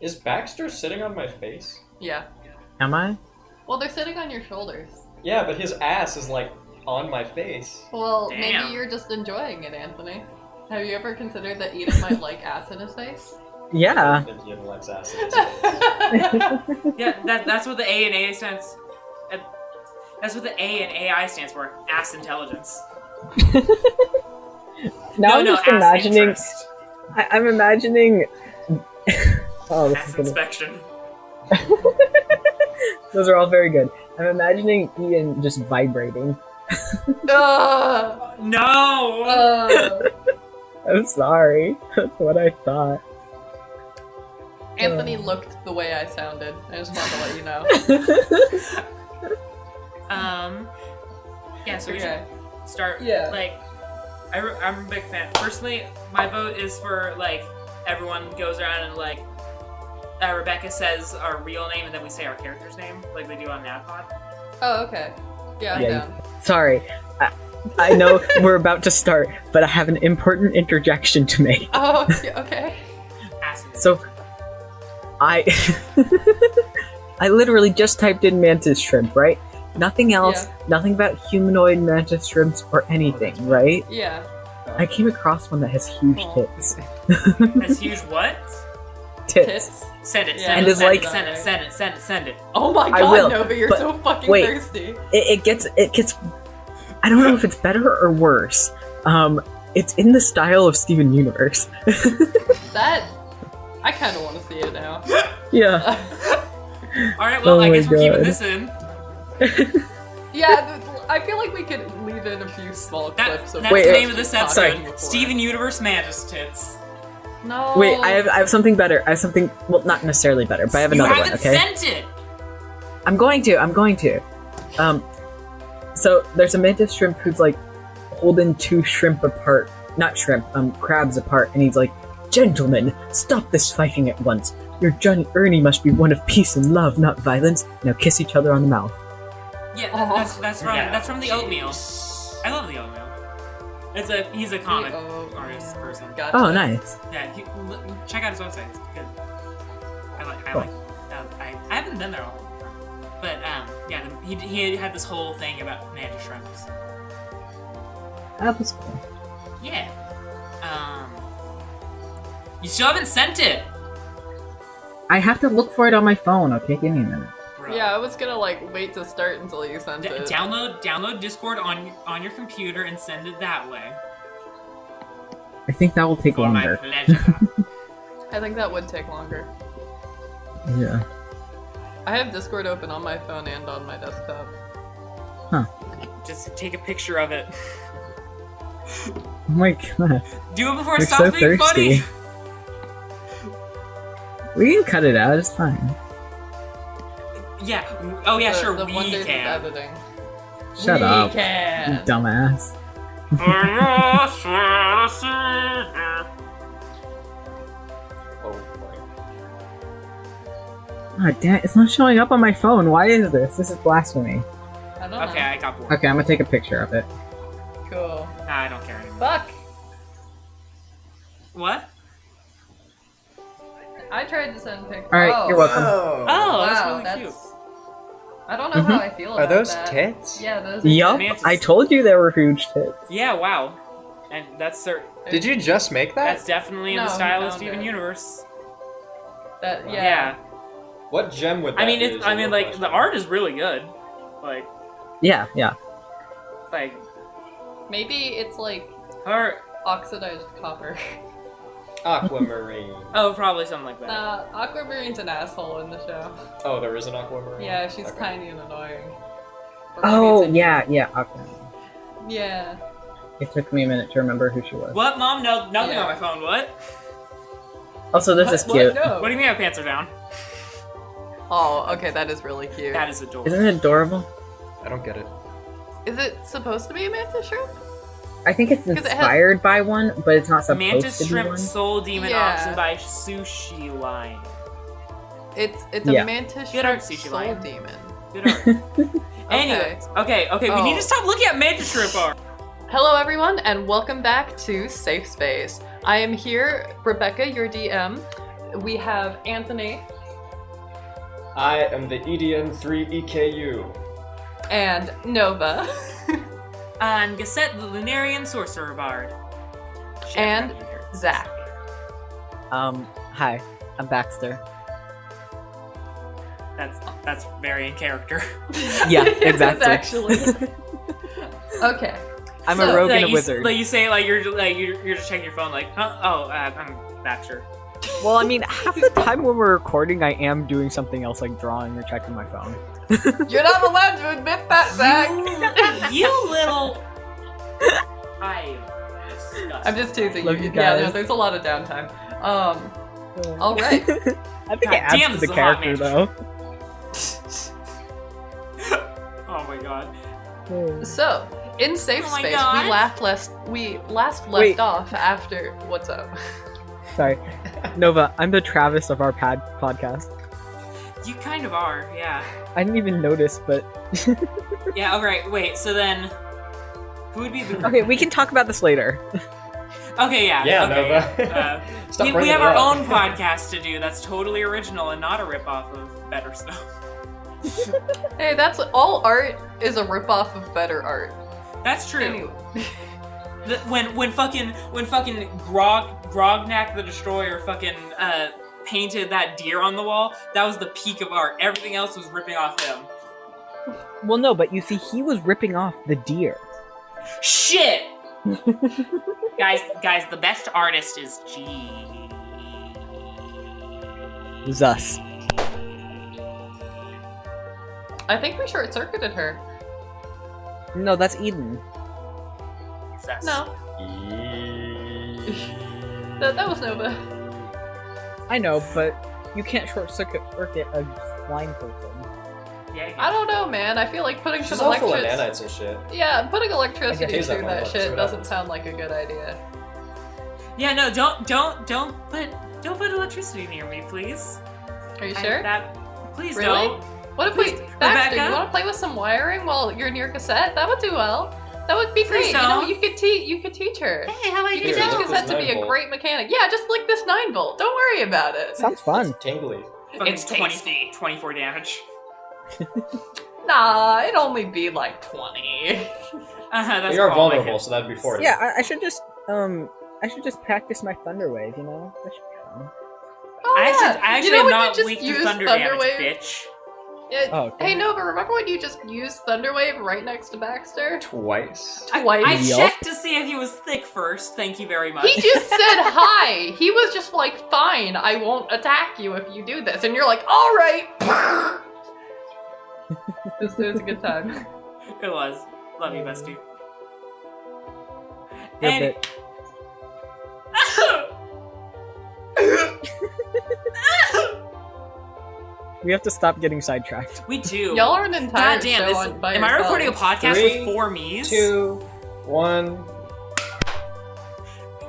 Is Baxter sitting on my face? Yeah. Am I? Well, they're sitting on your shoulders. Yeah, but his ass is like on my face. Well, Damn. maybe you're just enjoying it, Anthony. Have you ever considered that Eden might like ass in his face? Yeah. I think Ian likes ass in his face. Yeah, that's what the A and A stands. That's what the A and AI stands for. Ass intelligence. Now I'm no, just ass imagining. interest. I'm imagining. Oh, this Ass is gonna... inspection. Those are all very good. I'm imagining Ian just vibrating. No. I'm sorry. That's what I thought. Anthony looked the way I sounded. I just wanted to let you know. Yeah. So we Okay. should start. Yeah. Like, I'm a big fan. Personally, my vote is for like everyone goes around and like Rebecca says our real name and then we say our character's name like they do on NAPOD. Oh, okay. Yeah, I'm Yeah, down. Sorry. I know we're about to start, but I have an important interjection to make. Oh, okay. So, I literally just typed in mantis shrimp, right? Nothing else, nothing about humanoid mantis shrimps or anything, right? Yeah. I came across one that has huge tits. As huge what? Tits. Send it. Yeah. Send And it. it's Send like- it. Send it. Send it. Send it. Send it. Oh my I god, will, Nova, you're but so fucking wait. thirsty. It gets, I don't know if it's better or worse. It's in the style of Steven Universe. That, I kind of want to see it now. Yeah. All right. Well, Oh I my guess we're keeping God. this in. Yeah, I feel like we could leave in a few small clips of That's Wait, the wait, name of this talking episode. before. Steven Universe Mantis Tits. No. Wait, I have something better. I have something, well, not necessarily better, but I have another you one, haven't okay? sent it. I'm going to. So there's a mantis shrimp who's like holding two crabs apart, and he's like, "Gentlemen, stop this fighting at once. Your Johnny Ernie must be one of peace and love, not violence. Now kiss each other on the mouth." Yeah, Oh. that's from the Oatmeal. I love the Oatmeal. He's a comic artist person. Gotcha. Oh, nice. Yeah, check out his website. It's good. Cool. I haven't been there all the time, but yeah, he had this whole thing about mantis shrimps. That was cool. Yeah. You still haven't sent it. I have to look for it on my phone, okay? Give me a minute. Bro. Yeah, I was gonna like wait to start until you sent it. Download Discord on your computer and send it that way. I think that will take For my longer. pleasure. I think that would take longer. Yeah. I have Discord open on my phone and on my desktop. Just take a picture of it. Oh my god. Do it before it You're stops so being funny. thirsty. We can cut it out, it's fine. Yeah. Oh yeah, sure. The We wonders can. of editing. Shut we up, you can. dumbass. Oh boy. Oh, damn, it's not showing up on my phone. Why is this? This is blasphemy. I don't know. Okay, I got bored. Okay, I'm gonna take a picture of it. Cool. Nah, I don't care anymore. Fuck! What? I tried to send pictures. Alright, you're welcome. Oh, that's wow, really that's... cute. I don't know how I feel about Are those that. tits? Yeah, those are Yup, Mantis. I told you there were huge tits. Yeah, wow. And that's Did you just make that? that's definitely in No, the he style of found Steven it. Universe. That, Yeah. yeah. What gem would that I mean, use? like the art is really good. Like, Yeah. Maybe it's like her. oxidized copper. Aquamarine. Oh, probably something like that. Aquamarine's an asshole in the show. Oh, there is an aquamarine? Yeah, she's Okay. tiny and annoying. Or maybe Oh, it's a- yeah, okay. Yeah. It took me a minute to remember who she was. What, Mom? No, nothing Yeah. on my phone. What? Also, this is What? cute. No. What do you mean my pants are down? Oh, okay, that is really cute. That is adorable. Isn't it adorable? I don't get it. Is it supposed to be a mantis shrimp? I think it's 'Cause it has- inspired by one, but it's not supposed Mantis to be Shrimp one. Soul Demon Yeah. Option by Sushi Line. It's Yeah. a mantis Good art, shrimp Sushi soul Lion. demon. Good art. Anyways, okay, we Oh. need to stop looking at Mantis Shrimp art. Hello everyone and welcome back to Safe Space. I am here, Rebecca, your DM, we have Anthony I am the EDN3 EKU. and Nova And Geset, the Lunarian Sorcerer Bard. Shit, I and forgot you here. Zach. Hi, I'm Baxter. That's very in character. Yeah, It is exactly. actually. Okay. I'm So- a rogue Like and a you, wizard. Like you say, like you're just checking your phone, like, huh? Oh, I'm Baxter. Well, I mean, half the time when we're recording, I am doing something else, like drawing or checking my phone. You're not allowed to admit that, Zach. You little. I am disgusted. I'm just teasing Love you. you Yeah, guys. there's a lot of downtime. All right. I think God it adds damn, to this the is a hot character, match. though. Oh my god. So, in safe Oh my space, God. we last left Wait. off after. What's up? Sorry. Nova, I'm the Travis of our podcast. You kind of are, yeah. I didn't even notice, but... Yeah, alright, wait, so then. Who would be the. Okay, we can talk about this later. Okay, yeah. Yeah, okay. Nova. Stop We bringing have it our up. own podcast to do that's totally original and not a ripoff of better stuff. Hey, that's all art is a ripoff of better art. That's true. Anyway. When fucking Grognak the Destroyer fucking painted that deer on the wall, that was the peak of art. Everything else was ripping off him. Well, no, but you see, he was ripping off the deer. Shit! guys, the best artist is G. It was us. I think we short-circuited her. No, that's Eden. Success. No, Eee. that was Nova. I know, but you can't short-circuit a blind person. Yeah, I don't know, man. I feel like putting She's some all full of electricity. nanites and shit. Yeah, putting electricity I guess through that one, that let's see shit what doesn't happens. sound like a good idea. Yeah, no, don't put electricity near me, please. Are you sure? Please Really? don't. What if we, Please, Baxter, Rebecca? you want to play with some wiring while you're near Geset? That would do well. That would be great. Please You know, don't. you could teach her. Hey, how about You you could Here, teach look, Geset this to be a 9-volt. great mechanic. Yeah, just like this 9-volt. Don't worry about it. Sounds fun. Tingly. It's tasty. 24 damage. Nah, it'd only be like 20. That's You're all vulnerable, I so that'd be 40. Yeah, I should just practice my Thunder Wave, you know? That should count. Oh, I yeah. actually You know am when not you weak just to use thunder damage, Thunderwave? bitch. Oh, okay. Hey Nova, remember when you just used Thunderwave right next to Baxter? Twice. Twice. I Yup. checked to see if he was thick first. Thank you very much. He just said hi. He was just like, fine, I won't attack you if you do this. And you're like, alright. This was a good time. It was. Love you, bestie. Rip it. We have to stop getting sidetracked. We do. Y'all are an entire God damn, show this, on by am I recording a yourselves. podcast 3, with 4 me's? 2, 1.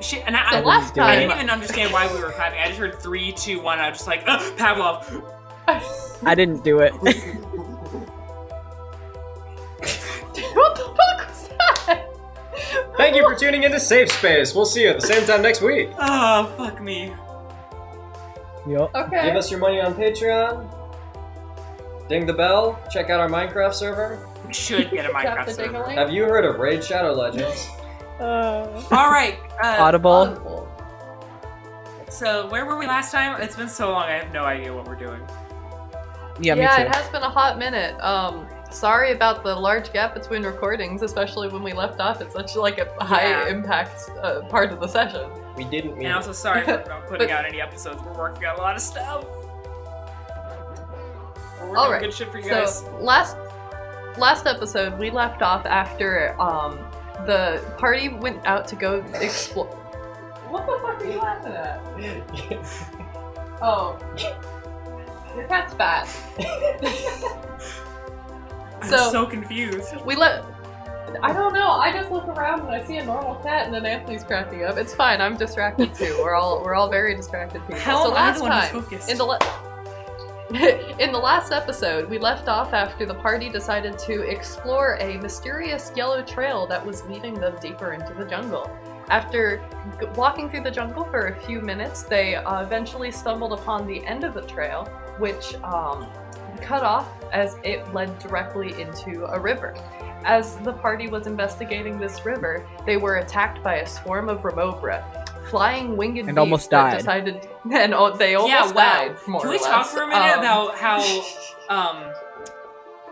Shit, and So I last do it. I time, didn't even understand why we were clapping. I just heard 3, 2, 1. I was just like, Pavlov. I didn't do it. what the fuck was that? Thank you for tuning into Safe Space. We'll see you at the same time next week. Oh, fuck me. Yup. Okay. Give us your money on Patreon. Ding the bell. Check out our Minecraft server. We should get a Tap Minecraft the server. ding-a-ling. Have you heard of Raid Shadow Legends? Alright, Audible. Audible. so where were we last time? It's been so long, I have no idea what we're doing. Yeah, me Yeah, too. it has been a hot minute. Sorry about the large gap between recordings, especially when we left off at such like a high Yeah. impact part of the session. We didn't mean And also, sorry for not putting But- out any episodes. We're working on a lot of stuff. We're working All on right, good shit for you guys. So last episode we left off after the party went out to go explore. What the fuck are you laughing at? Oh, your cat's fat. I'm so- so confused. I don't know. I just look around and I see a normal cat, and then Anthony's cracking up. It's fine. I'm distracted too. We're all very distracted people. How so am I last the one who's time, focused? in the last episode, we left off after the party decided to explore a mysterious yellow trail that was leading them deeper into the jungle. After walking through the jungle for a few minutes, they eventually stumbled upon the end of the trail, which cut off as it led directly into a river. As the party was investigating this river, they were attacked by a swarm of Remobra, flying winged And beasts almost that died. decided, and they almost died. More Can or we talk less. for a minute about how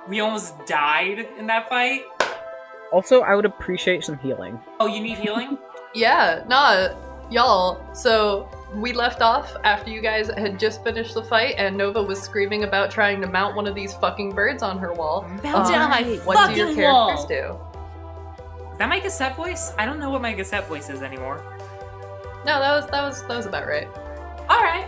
we almost died in that fight? Also, I would appreciate some healing. Oh, you need healing? Yeah, nah, y'all. So we left off after you guys had just finished the fight, and Nova was screaming about trying to mount one of these fucking birds on her wall. Mount it on my What do your fucking characters wall! do? Is that my Geset voice? I don't know what my Geset voice is anymore. No, that was about right. Alright.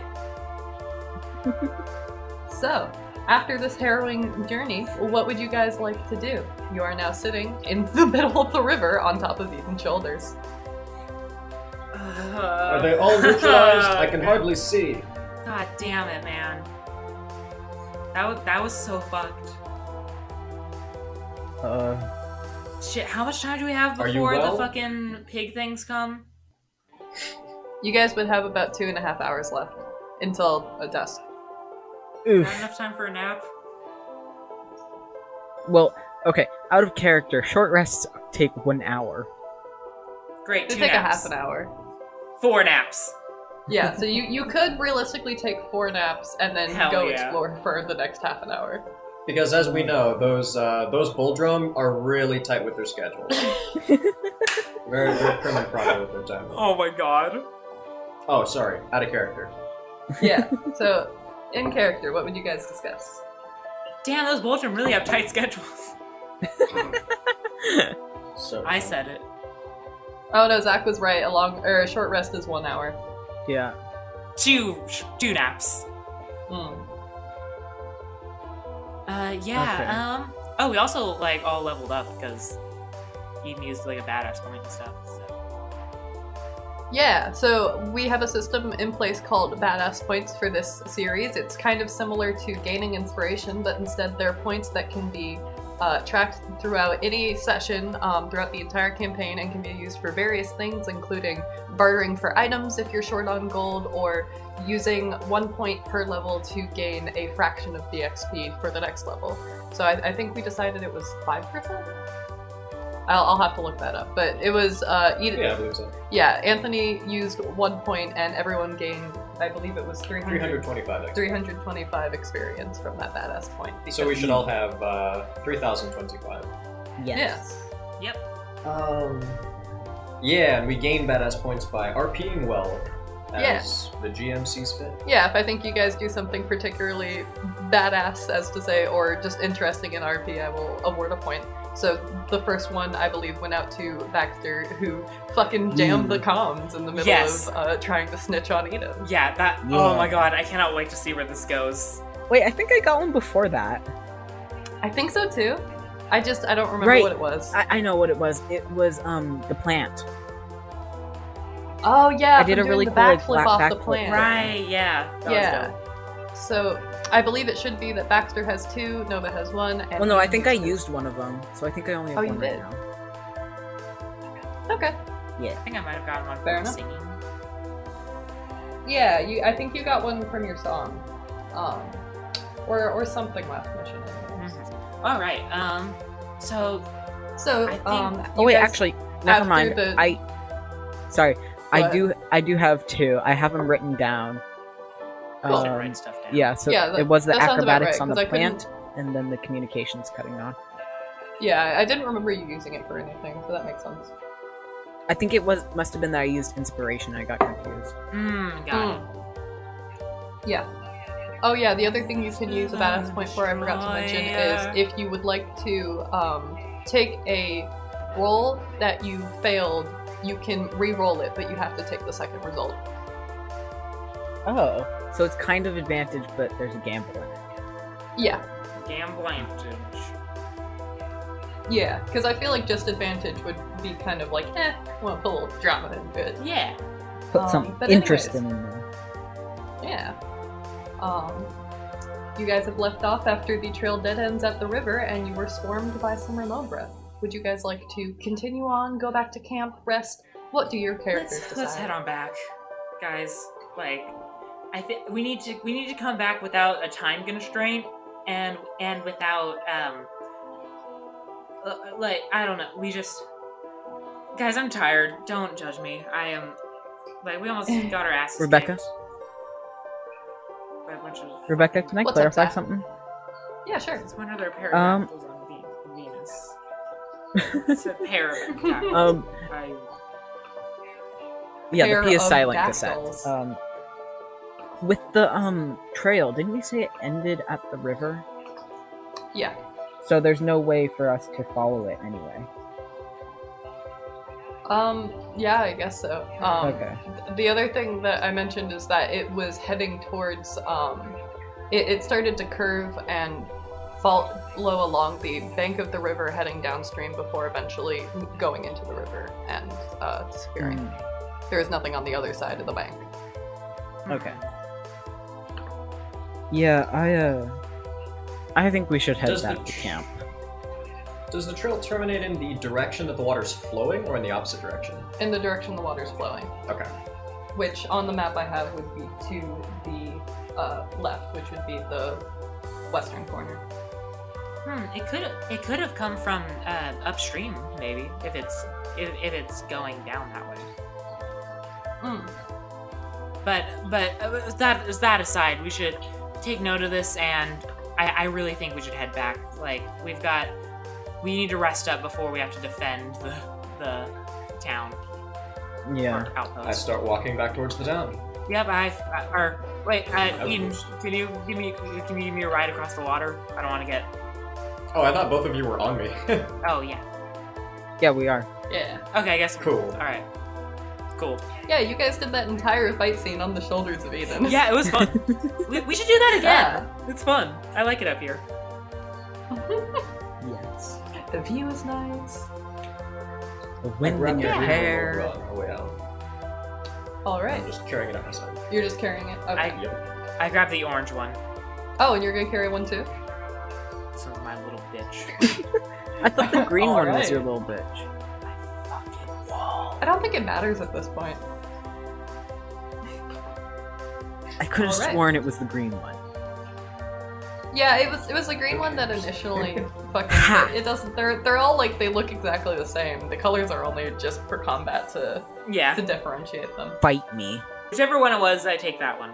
So, after this harrowing journey, what would you guys like to do? You are now sitting in the middle of the river on top of Ethan's shoulders. Are they all neutralized? I can hardly see. God damn it, man. That was so fucked. Shit, how much time do we have Are you before well? the fucking pig things come? You guys would have about 2.5 hours left until dusk. Oof. Not enough time for a nap? Well, okay, out of character, short rests take 1 hour. Great, They 2 take naps. a half an hour. 4 naps. Yeah, so you could realistically take 4 naps and then Hell go yeah. explore for the next half an hour. Because as we know, those Bulldrom are really tight with their schedules. very, very prim and proper with their time. Oh my god. Oh, sorry, out of character. Yeah, so in character, what would you guys discuss? Damn, those Bulldrom really have tight schedules. So I said it. Oh no, Zach was right. A short rest is 1 hour. Yeah. 2 naps. Hmm. Yeah, oh, we also, like, all leveled up, because Eden used, like, a badass point and stuff, so. Yeah, so we have a system in place called Badass Points for this series. It's kind of similar to gaining inspiration, but instead they're points that can be tracked throughout any session, throughout the entire campaign, and can be used for various things, including bartering for items if you're short on gold, or using 1 point per level to gain a fraction of the XP for the next level. So I think we decided it was 5%? I'll have to look that up, but it was yeah, I believe so. yeah, Anthony used 1 point and everyone gained, I believe it was 325 XP. 325 experience from that badass point. So we should all have 3,025. Yes. Yep. Yeah, and we gain badass points by RPing well, as the GM sees fit. Yeah, if I think you guys do something particularly badass, as to say, or just interesting in RP, I will award a point. So the first one, I believe, went out to Baxter, who fucking jammed the comms in the middle Yes. of trying to snitch on Eden. Yeah, that, Yeah. oh my god, I cannot wait to see where this goes. Wait, I think I got one before that. I think so too. I don't remember Right. what it was. I know what it was. It was, the plant. Oh yeah, I did from a really doing cool, the like, backflip off the backflip. plant. Right, yeah. That was Yeah. dope. So I believe it should be that Baxter has 2, Nova has 1, and Well, no, I Eden think I has 2. used one of them, so I think I only have Oh, you one right did? now. Okay. I think I might have gotten one Fair from enough. singing. Yeah, I think you got one from your song, or something last mission. anyways. All right. So So, I think- Oh you wait, guys- actually, never after mind. the- Sorry, I What? do have 2. I have them written down. Cool. should write stuff down. Yeah, so Yeah, it was the that sounds about acrobatics right, on the 'cause I couldn't- plant, and then the communications cutting off. Yeah, I didn't remember you using it for anything, so that makes sense. I think it must have been that I used inspiration. I got confused. Got it. Yeah. Oh yeah, the other thing you can use a badass point for, I forgot to mention, is if you would like to take a roll that you failed, you can re-roll it, but you have to take the second result. Oh, so it's kind of advantage, but there's a gamble in it. Yeah. Gamblantage. Yeah, because I feel like just advantage would be kind of like, well, put a little drama into it. Yeah. Put some but interest anyways. in there. Yeah. You guys have left off after the trail dead ends at the river, and you were swarmed by some Remobra. Would you guys like to continue on, go back to camp, rest, What do your characters decide? Let's head on back, guys. Like, I think we need to come back without a time constraint and without like, I don't know. Guys, I'm tired. Don't judge me. I am like, we almost got our asses Rebecca? kicked. Rebecca, can I What's up, clarify Zach? something? Yeah, sure. It's when are there pterodactyls on Venus? It's a pterodactyl. Yeah, Pair the P is of silent, dactyls. Geset. With the trail, didn't you say it ended at the river? Yeah. So there's no way for us to follow it anyway. Yeah, I guess so. Okay. The other thing that I mentioned is that it was heading towards, it started to curve and follow along the bank of the river heading downstream before eventually going into the river and disappearing. There is nothing on the other side of the bank. Okay. Yeah, I think we should head Does back the to camp. Does the trail terminate in the direction that the water's flowing, or in the opposite direction? In the direction the water's flowing, Okay. which on the map I have would be to the left, which would be the western corner. It could have come from upstream, maybe, if it's going down that way. But that aside, we should take note of this, and I really think we should head back. Like, we need to rest up before we have to defend the town. Yeah. Or outpost. I start walking back towards the town. Yep, Eden, Outpost. can you give me a ride across the water? I don't want to get. Oh, I thought both of you were on me. Oh yeah. Yeah, we are. Yeah. Okay, I guess. Cool. All right. Cool. Yeah, you guys did that entire fight scene on the shoulders of Eden. Yeah, it was fun. we should do that again. Yeah. It's fun. I like it up here. Yes. The view is nice. The wind in your hair. On our way out. Alright. I'm just carrying it up my side. You're just carrying it. Okay. Yep. I grabbed the orange one. Oh, and you're gonna carry one too? This one's my little bitch. I thought the green one was Alright. your little bitch. Fucking wall. I don't think it matters at this point. I could have Alright. sworn it was the green one. Yeah, it was the green one that initially Ha! fucking it doesn't they're all like they look exactly the same. The colors are only just for combat to Yeah. differentiate them. Bite me. Whichever one it was, I take that one.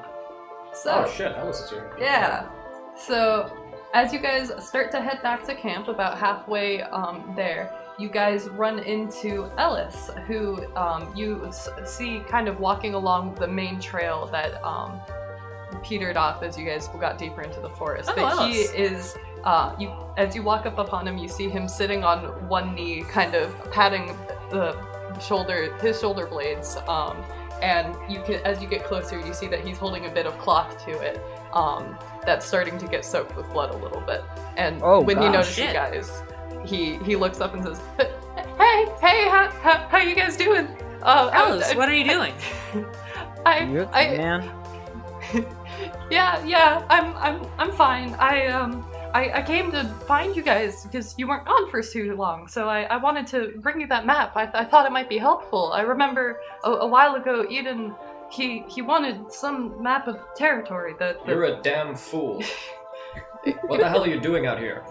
So Oh shit, Elis is here. yeah. So as you guys start to head back to camp, about halfway there, you guys run into Elis, who you see kind of walking along the main trail that petered off as you guys got deeper into the forest. Oh, But he Elis. is, as you walk up upon him, you see him sitting on one knee, kind of patting his shoulder blades. And as you get closer, you see that he's holding a bit of cloth to it. That's starting to get soaked with blood a little bit. And Oh, when he gosh. notices you Shit. guys, he looks up and says, "Hey, how you guys doing?" Alice, what are you doing? You okay, man? Yeah, I'm fine. I came to find you guys because you weren't gone for too long, so I wanted to bring you that map. I thought it might be helpful. I remember a while ago, Eden, he wanted some map of territory that You're a damn fool. What the hell are you doing out here?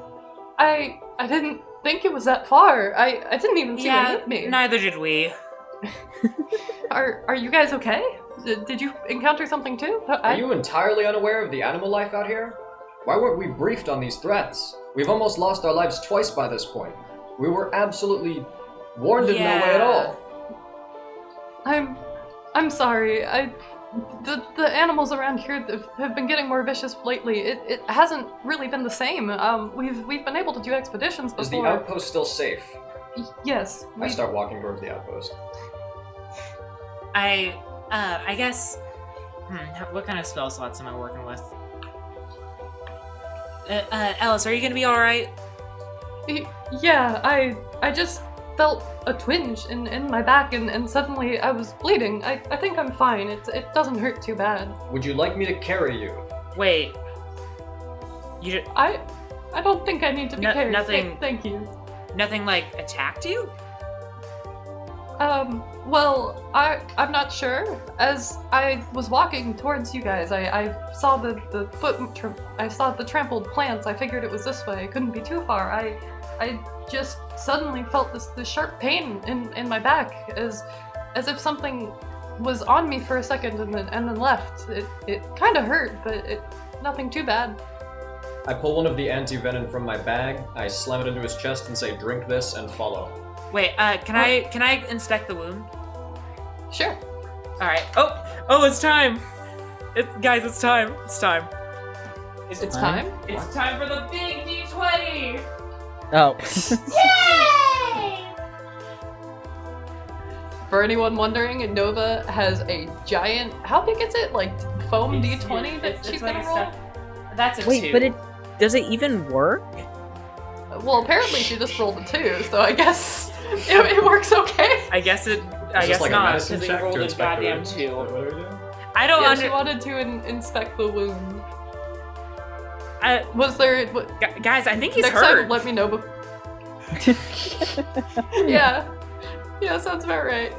I didn't think it was that far. I didn't even see it hit me. Neither did we. Are you guys okay? Did you encounter something too? Are you entirely unaware of the animal life out here? Why weren't we briefed on these threats? We've almost lost our lives twice by this point. We were absolutely warned in no way at all. I'm sorry. The animals around here have been getting more vicious lately. It hasn't really been the same. We've been able to do expeditions before. Is the outpost still safe? Yes. I start walking towards the outpost. I guess. What kind of spell slots am I working with? Elis, are you gonna be all right? Yeah. I just felt a twinge in my back and suddenly I was bleeding. I think I'm fine. It doesn't hurt too bad. Would you like me to carry you? Wait. You I don't think I need to be carried. nothing- Thank you. nothing like attacked you? Well, I'm not sure. As I was walking towards you guys, I saw the I saw the trampled plants. I figured it was this way. It couldn't be too far. I just suddenly felt this sharp pain in my back, as if something was on me for a second and then left. It kind of hurt, but nothing too bad. I pull one of the anti-venom from my bag, I slam it into his chest and say, drink this and follow. Wait, can I inspect the wound? Sure. All right. Oh, it's time. Guys, it's time. It's time. It's time? It's time for the big D20. Oh. Yay! For anyone wondering, Nova has a giant. How big is it? Like foam D20 that she's gonna roll? That's a 2. Wait, but does it even work? Well, apparently she just rolled a 2, so I guess it works okay. I guess It's not, like a medicine because check they rolled to a inspect the goddamn wound. 2. What do we do? I don't Yeah, she wanted to inspect the wound. Was there? Guys, I think he's next hurt. time, let me know. Yeah, sounds about right.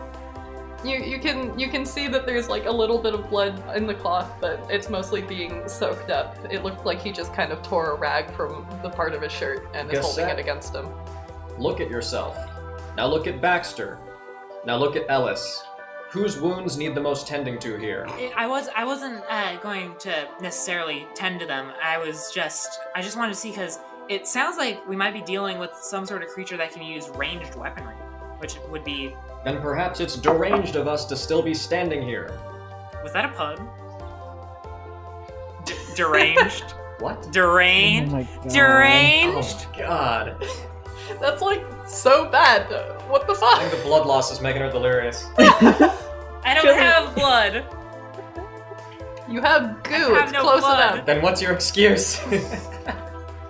You can see that there's like a little bit of blood in the cloth, but it's mostly being soaked up. It looked like he just kind of tore a rag from the part of his shirt and is holding it against him. Look at yourself. Now look at Baxter. Now look at Elis. Whose wounds need the most tending to here? I wasn't going to necessarily tend to them. I just wanted to see, because it sounds like we might be dealing with some sort of creature that can use ranged weaponry, which would be... Then perhaps it's deranged of us to still be standing here. Was that a pun? Deranged? What? Deranged? Oh my god. Deranged? Oh god. That's like so bad. What the I fuck? think the blood loss is making her delirious. I don't have blood. You have goo. I have It's no close blood. enough. Then what's your excuse?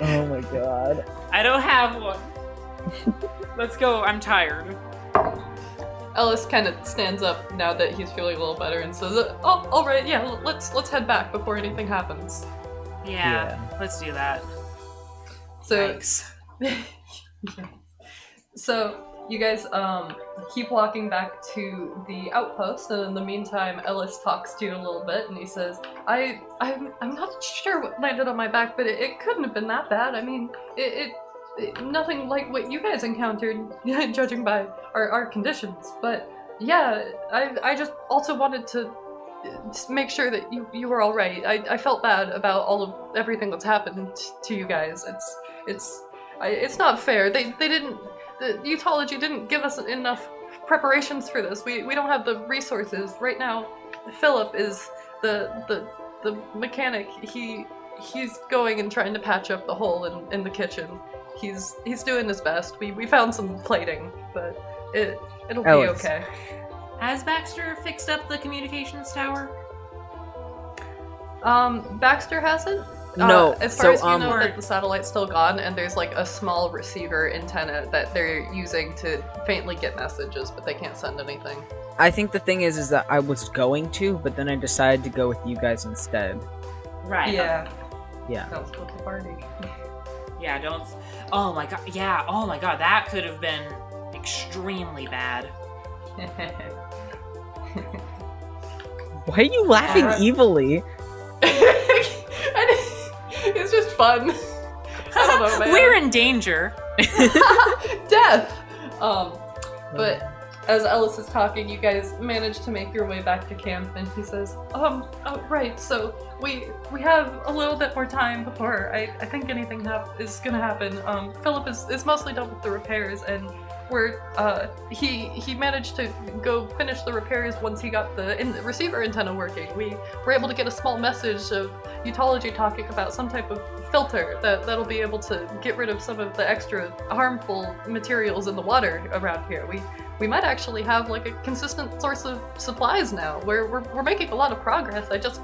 Oh my god. I don't have one. Let's go. I'm tired. Elis kind of stands up now that he's feeling a little better and says, "Oh, all right, yeah, let's head back before anything happens." Yeah. Let's do that. So, Thanks. so you guys keep walking back to the outpost, and in the meantime, Elis talks to you a little bit, and he says, I'm not sure what landed on my back, but it couldn't have been that bad. I mean, it nothing like what you guys encountered, judging by our conditions. But yeah, I just also wanted to make sure that you were all right. I felt bad about everything that's happened to you guys. It's not fair. They didn't. The Utology didn't give us enough preparations for this. We don't have the resources right now. Philip is the mechanic. He's going and trying to patch up the hole in the kitchen. He's doing his best. We found some plating, but it'll be Elis. okay. Has Baxter fixed up the communications tower? Baxter hasn't. No, As far as you so, know, that the satellite's still gone, and there's like a small receiver antenna that they're using to faintly get messages, but they can't send anything. I think the thing is that I was going to, but then I decided to go with you guys instead. Right. Yeah. Yeah. That was with the party. Yeah, don't... Oh my god, yeah, oh my god, that could have been extremely bad. Why are you laughing evilly? It's just fun. I don't know, man. We're in danger. Death! But as Elis is talking, you guys manage to make your way back to camp, and he says, oh, right, so we have a little bit more time before I think anything is gonna happen. Philip is mostly done with the repairs, and he managed to go finish the repairs once he got the receiver antenna working. We were able to get a small message of Utology talking about some type of filter that'll be able to get rid of some of the extra harmful materials in the water around here. We might actually have like a consistent source of supplies now. We're making a lot of progress. I just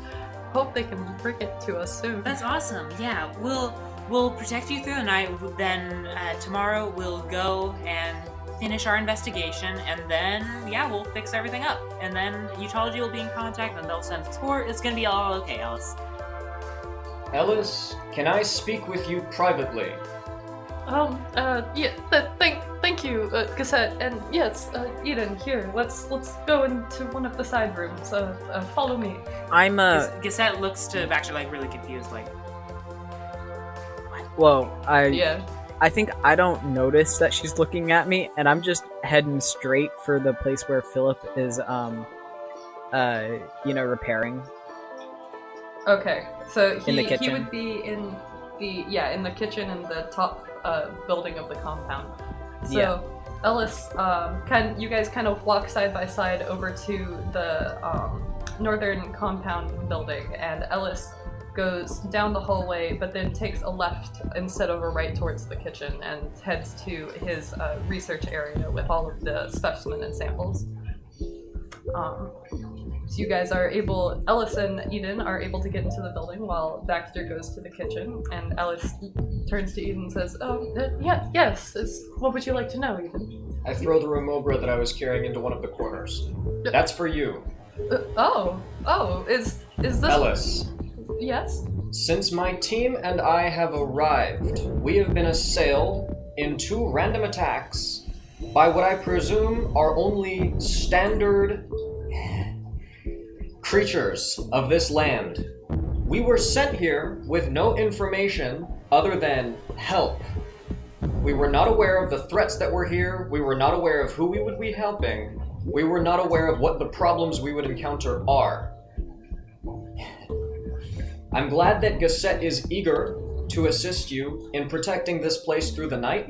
hope they can bring it to us soon. That's awesome. Yeah, we'll protect you through the night. Then tomorrow we'll go and finish our investigation, and then yeah, we'll fix everything up. And then Utology will be in contact, and they'll send support. It's gonna be all okay, Elis. Elis, can I speak with you privately? Yeah. thank you, Geset, and yes, Eden, here, let's go into one of the side rooms. Follow me. I'm Geset looks to Baxter like really confused, like. Well, Yeah. I think I don't notice that she's looking at me, and I'm just heading straight for the place where Philip is, repairing. Okay, so In the he kitchen. would be in the kitchen in the top building of the compound. So Yeah. Elis, you guys kind of walk side by side over to the northern compound building, and Elis goes down the hallway, but then takes a left instead of a right towards the kitchen and heads to his research area with all of the specimen and samples. So you guys are able, Elis and Eden are able to get into the building while Baxter goes to the kitchen, and Elis turns to Eden and says, yes, what would you like to know, Eden? I throw the remobra that I was carrying into one of the corners. That's for you. Is this... Elis, Yes? since my team and I have arrived, we have been assailed in 2 random attacks by what I presume are only standard creatures of this land. We were sent here with no information other than help. We were not aware of the threats that were here. We were not aware of who we would be helping. We were not aware of what the problems we would encounter are. I'm glad that Geset is eager to assist you in protecting this place through the night,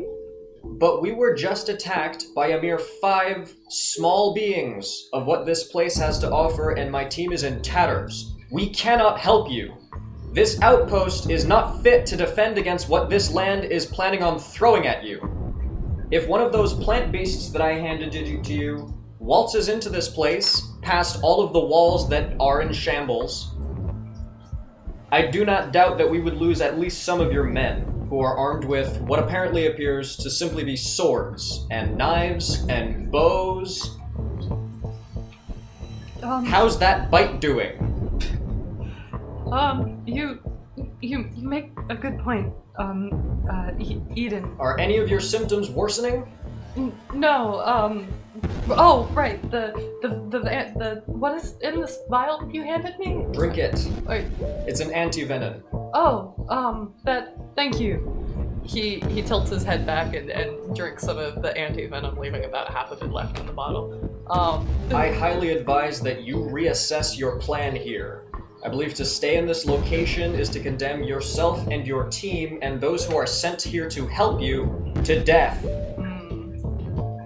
but we were just attacked by a mere 5 small beings of what this place has to offer, and my team is in tatters. We cannot help you. This outpost is not fit to defend against what this land is planning on throwing at you. If one of those plant beasts that I handed to you waltzes into this place, past all of the walls that are in shambles, I do not doubt that we would lose at least some of your men, who are armed with what apparently appears to simply be swords, and knives, and bows. How's that bite doing? You make a good point, Eden. Are any of your symptoms worsening? No, oh, right, the what is in this vial you handed me? Drink it. Wait, It's an anti-venom. thank you. He tilts his head back and drinks some of the anti-venom, leaving about half of it left in the bottle. I highly advise that you reassess your plan here. I believe to stay in this location is to condemn yourself and your team and those who are sent here to help you to death.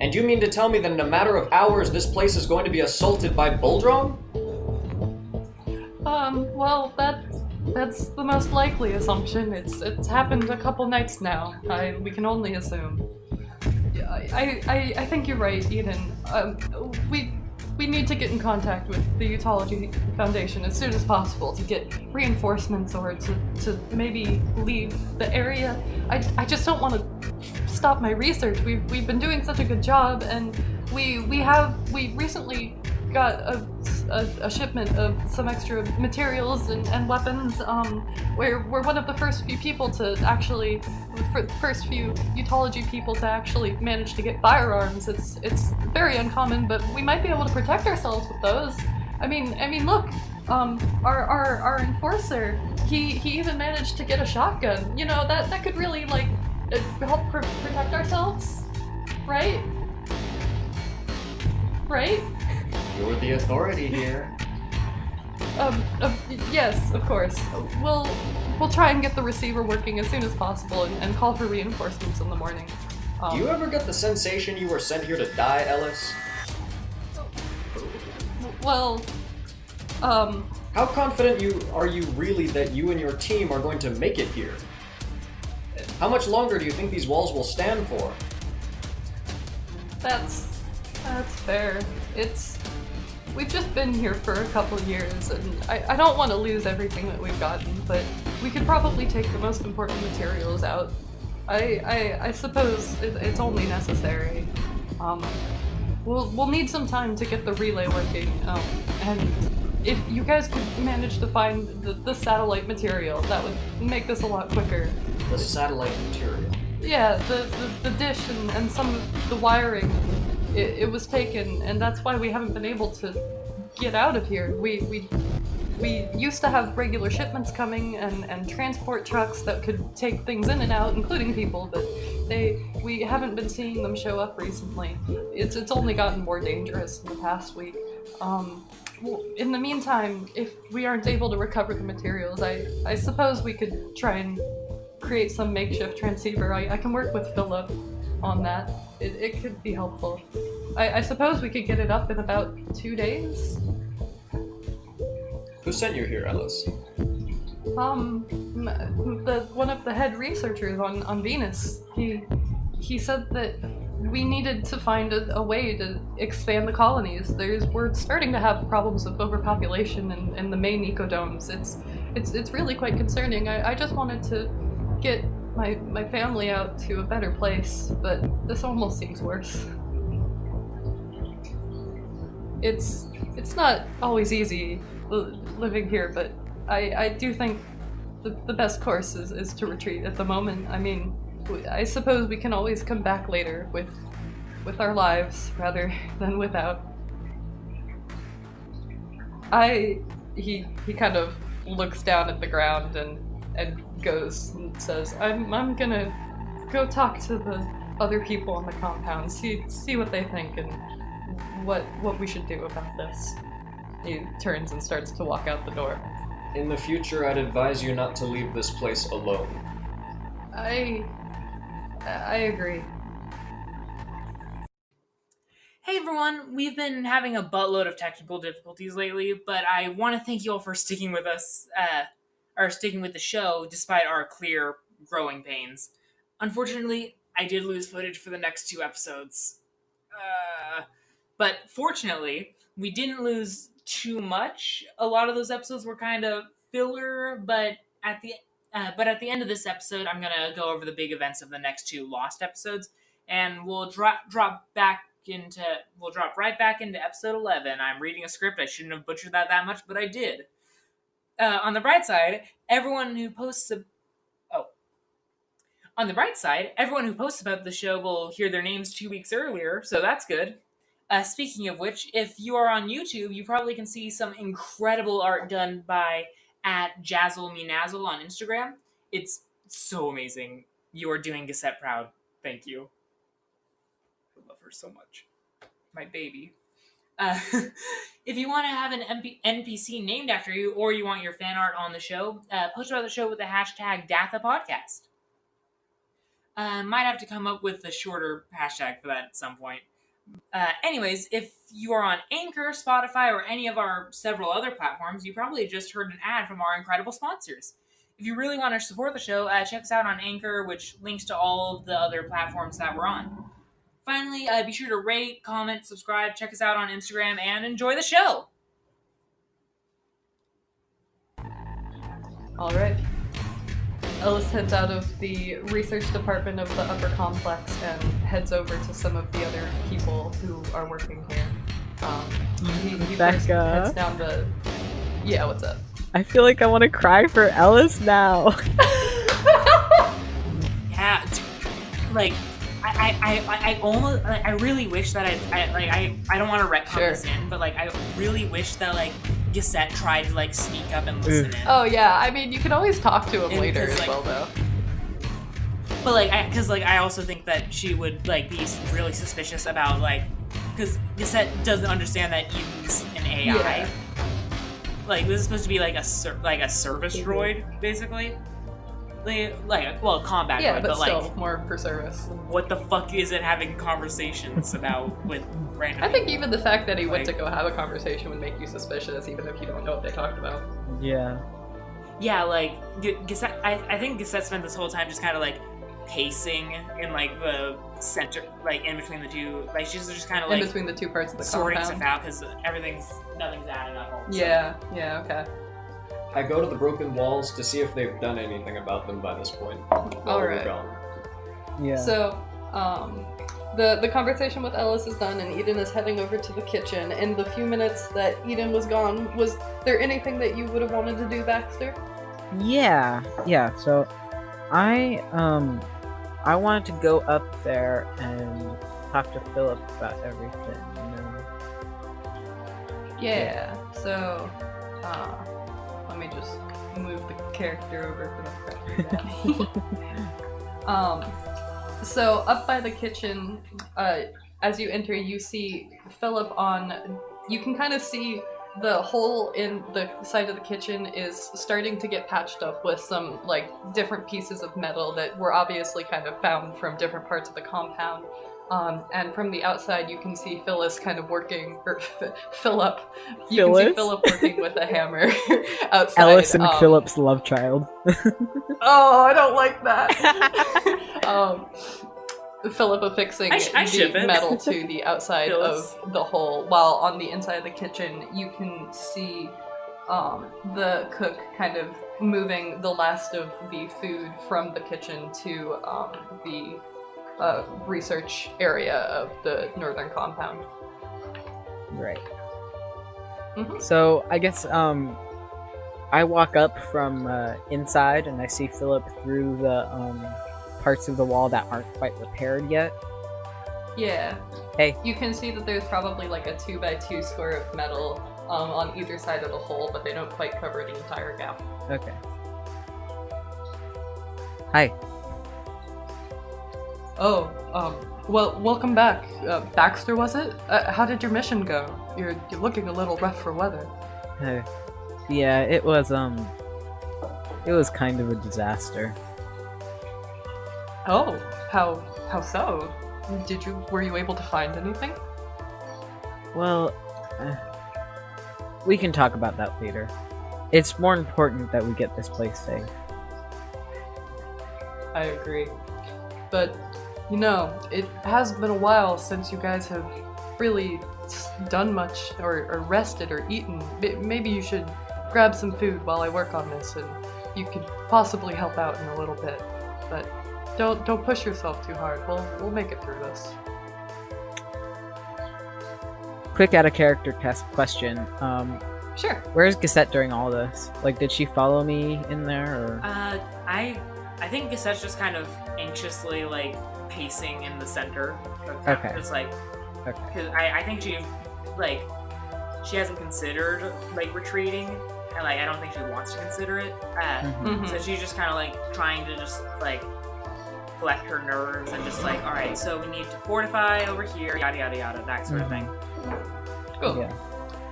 And you mean to tell me that in a matter of hours this place is going to be assaulted by Bulldrom? Well, that's the most likely assumption. It's happened a couple nights now. We can only assume. I think you're right, Eden. We need to get in contact with the Utology Foundation as soon as possible to get reinforcements or to maybe leave the area. I just don't want to stop my research. We've been doing such a good job, and we recently got a shipment of some extra materials and weapons. We're one of the first few people to actually, first few Utology people to actually manage to get firearms. It's very uncommon, but we might be able to protect ourselves with those. I mean, look, our enforcer, he even managed to get a shotgun. You know, that could really help protect ourselves, right? Right? You're the authority here. Yes, of course. We'll try and get the receiver working as soon as possible and call for reinforcements in the morning. Do you ever get the sensation you were sent here to die, Elis? Well, How confident are you really that you and your team are going to make it here? How much longer do you think these walls will stand for? That's fair. We've just been here for a couple years, and I don't want to lose everything that we've gotten, but we could probably take the most important materials out. I suppose it's only necessary. We'll need some time to get the relay working, and if you guys could manage to find the satellite material, that would make this a lot quicker. The satellite material. Yeah, the dish and some of the wiring, it was taken, and that's why we haven't been able to get out of here. We used to have regular shipments coming and transport trucks that could take things in and out, including people, but we haven't been seeing them show up recently. It's only gotten more dangerous in the past week. In the meantime, if we aren't able to recover the materials, I suppose we could try and create some makeshift transceiver. I can work with Philip on that. It could be helpful. I suppose we could get it up in about 2 days? Who sent you here, Elis? One of the head researchers on Venus. He said that we needed to find a way to expand the colonies. We're starting to have problems with overpopulation in the main ecodomes. It's really quite concerning. I just wanted to get my family out to a better place, but this almost seems worse. It's not always easy living here, but I do think the best course is to retreat at the moment. I mean, I suppose we can always come back later with our lives rather than without. He kind of looks down at the ground and goes and says, I'm gonna go talk to the other people on the compound, see what they think and what we should do about this. He turns and starts to walk out the door. In the future, I'd advise you not to leave this place alone. I agree. Hey everyone, we've been having a buttload of technical difficulties lately, but I want to thank you all for sticking with us, or sticking with the show despite our clear growing pains. Unfortunately, I did lose footage for the next 2 episodes. But fortunately, we didn't lose too much. A lot of those episodes were kind of filler, but at the end of this episode, I'm gonna go over the big events of the next 2 lost episodes, and we'll drop right back into episode 11. I'm reading a script. I shouldn't have butchered that much, but I did. On the bright side, everyone who posts about the show will hear their names 2 weeks earlier, so that's good. Speaking of which, if you are on YouTube, you probably can see some incredible art done by @JazzleMeNazzle on Instagram. It's so amazing. You are doing Geset proud. Thank you. I love her so much. My baby. If you want to have an NPC named after you, or you want your fan art on the show, post about the show with the hashtag d&tha podcast. Might have to come up with a shorter hashtag for that at some point. Anyways, if you are on Anchor, Spotify, or any of our several other platforms, you probably just heard an ad from our incredible sponsors. If you really want to support the show, check us out on Anchor, which links to all of the other platforms that we're on. Finally, be sure to rate, comment, subscribe, check us out on Instagram, and enjoy the show! Alright. Elis heads out of the research department of the upper complex and heads over to some of the other people who are working here. He first heads down the... Yeah, what's up? I feel like I want to cry for Elis now. Yeah, like... I really wish that I don't want to retcon this in, but I really wish that Geset tried to sneak up and listen in. Oh yeah, I mean you can always talk to him later as well though. But because I also think that she would be really suspicious about because Geset doesn't understand that Eden's an AI. Yeah. This is supposed to be a service droid basically. Combat yeah, droid, but still more for service. What the fuck is it having conversations about with random I think people? even the fact that he went to go have a conversation would make you suspicious, even if you don't know what they talked about. Yeah. Yeah, Geset, I think Geset spent this whole time just kind of pacing in the center, in between the two. She's just kind of in between the 2 parts of the sorting compound. stuff out because nothing's adding up. Yeah, okay. I go to the broken walls to see if they've done anything about them by this point. While we're gone. Yeah. So, the conversation with Elis is done, and Eden is heading over to the kitchen. In the few minutes that Eden was gone, was there anything that you would have wanted to do, Baxter? Yeah. So, I I wanted to go up there and talk to Philip about everything, you know? Yeah. So, let me just move the character over for the So up by the kitchen, as you enter, you see Philip you can kind of see the hole in the side of the kitchen is starting to get patched up with some, like, different pieces of metal that were obviously kind of found from different parts of the compound. And from the outside, you can see Phyllis kind of working, or Philip. You can see Philip working with a hammer outside. Elis and Philip's love child. Oh, I don't like that. Philip affixing the metal to the outside of the hole, while on the inside of the kitchen, you can see the cook kind of moving the last of the food from the kitchen to the research area of the northern compound. Right. Mm-hmm. So I guess I walk up from inside and I see Philip through the parts of the wall that aren't quite repaired yet. Yeah. Hey. You can see that there's probably like a 2x2 square of metal on either side of the hole, but they don't quite cover the entire gap. Okay. Hi. Oh, well, welcome back. Baxter, was it? How did your mission go? You're looking a little rough for weather. Yeah, it was kind of a disaster. Oh, how so? Were you able to find anything? Well, we can talk about that later. It's more important that we get this place safe. I agree. But, you know, it has been a while since you guys have really done much, or rested, or eaten. Maybe you should grab some food while I work on this, and you could possibly help out in a little bit. But don't push yourself too hard. We'll make it through this. Quick out of character test question. Sure. Where's Geset during all this? Like, did she follow me in there, or? I think Geset's just kind of anxiously, like, pacing in the center. Okay. Just like, okay. Because I think she hasn't considered, like, retreating, and, like, I don't think she wants to consider it. So she's just kind of, like, trying to just, like, collect her nerves and just, like, alright, so we need to fortify over here, yada yada yada, that sort of thing. Cool. Yeah.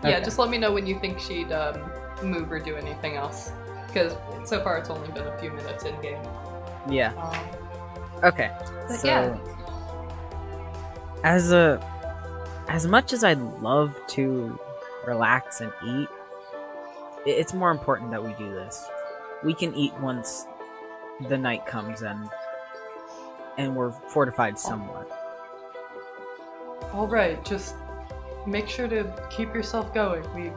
Yeah, Okay. just let me know when you think she'd move or do anything else. Because so far it's only been a few minutes in game. Yeah. Okay. But So, yeah. as much as I'd love to relax and eat, it's more important that we do this. We can eat once the night comes and we're fortified somewhat. Alright, just make sure to keep yourself going. We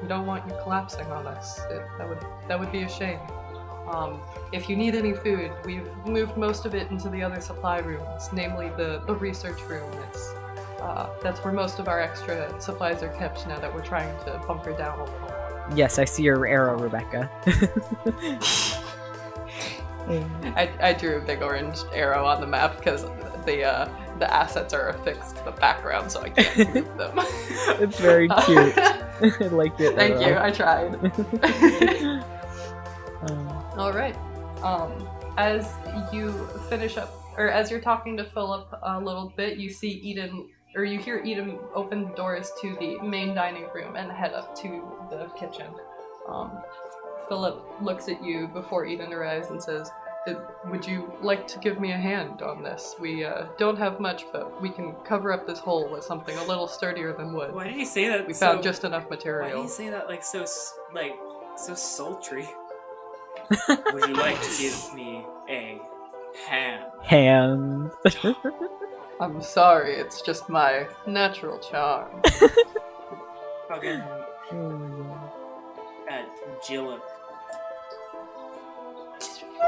don't want you collapsing on us. That would be a shame. If you need any food, we've moved most of it into the other supply rooms, namely the research room. That's where most of our extra supplies are kept now that we're trying to bunker down a little. Yes, I see your arrow, Rebecca. I drew a big orange arrow on the map because the assets are affixed to the background, so I can't move them. It's very cute. I like it. Thank you, I tried. Alright. As you finish up, or as you're talking to Philip a little bit, you see Eden, or you hear Eden open the doors to the main dining room and head up to the kitchen. Philip looks at you before Eden arrives and says, "Would you like to give me a hand on this? We don't have much, but we can cover up this hole with something a little sturdier than wood. Why did he say that? We found just enough material." Why did he say that so sultry? Would you like to give me a hand? Hand. I'm sorry, it's just my natural charm. Fucking Jillip.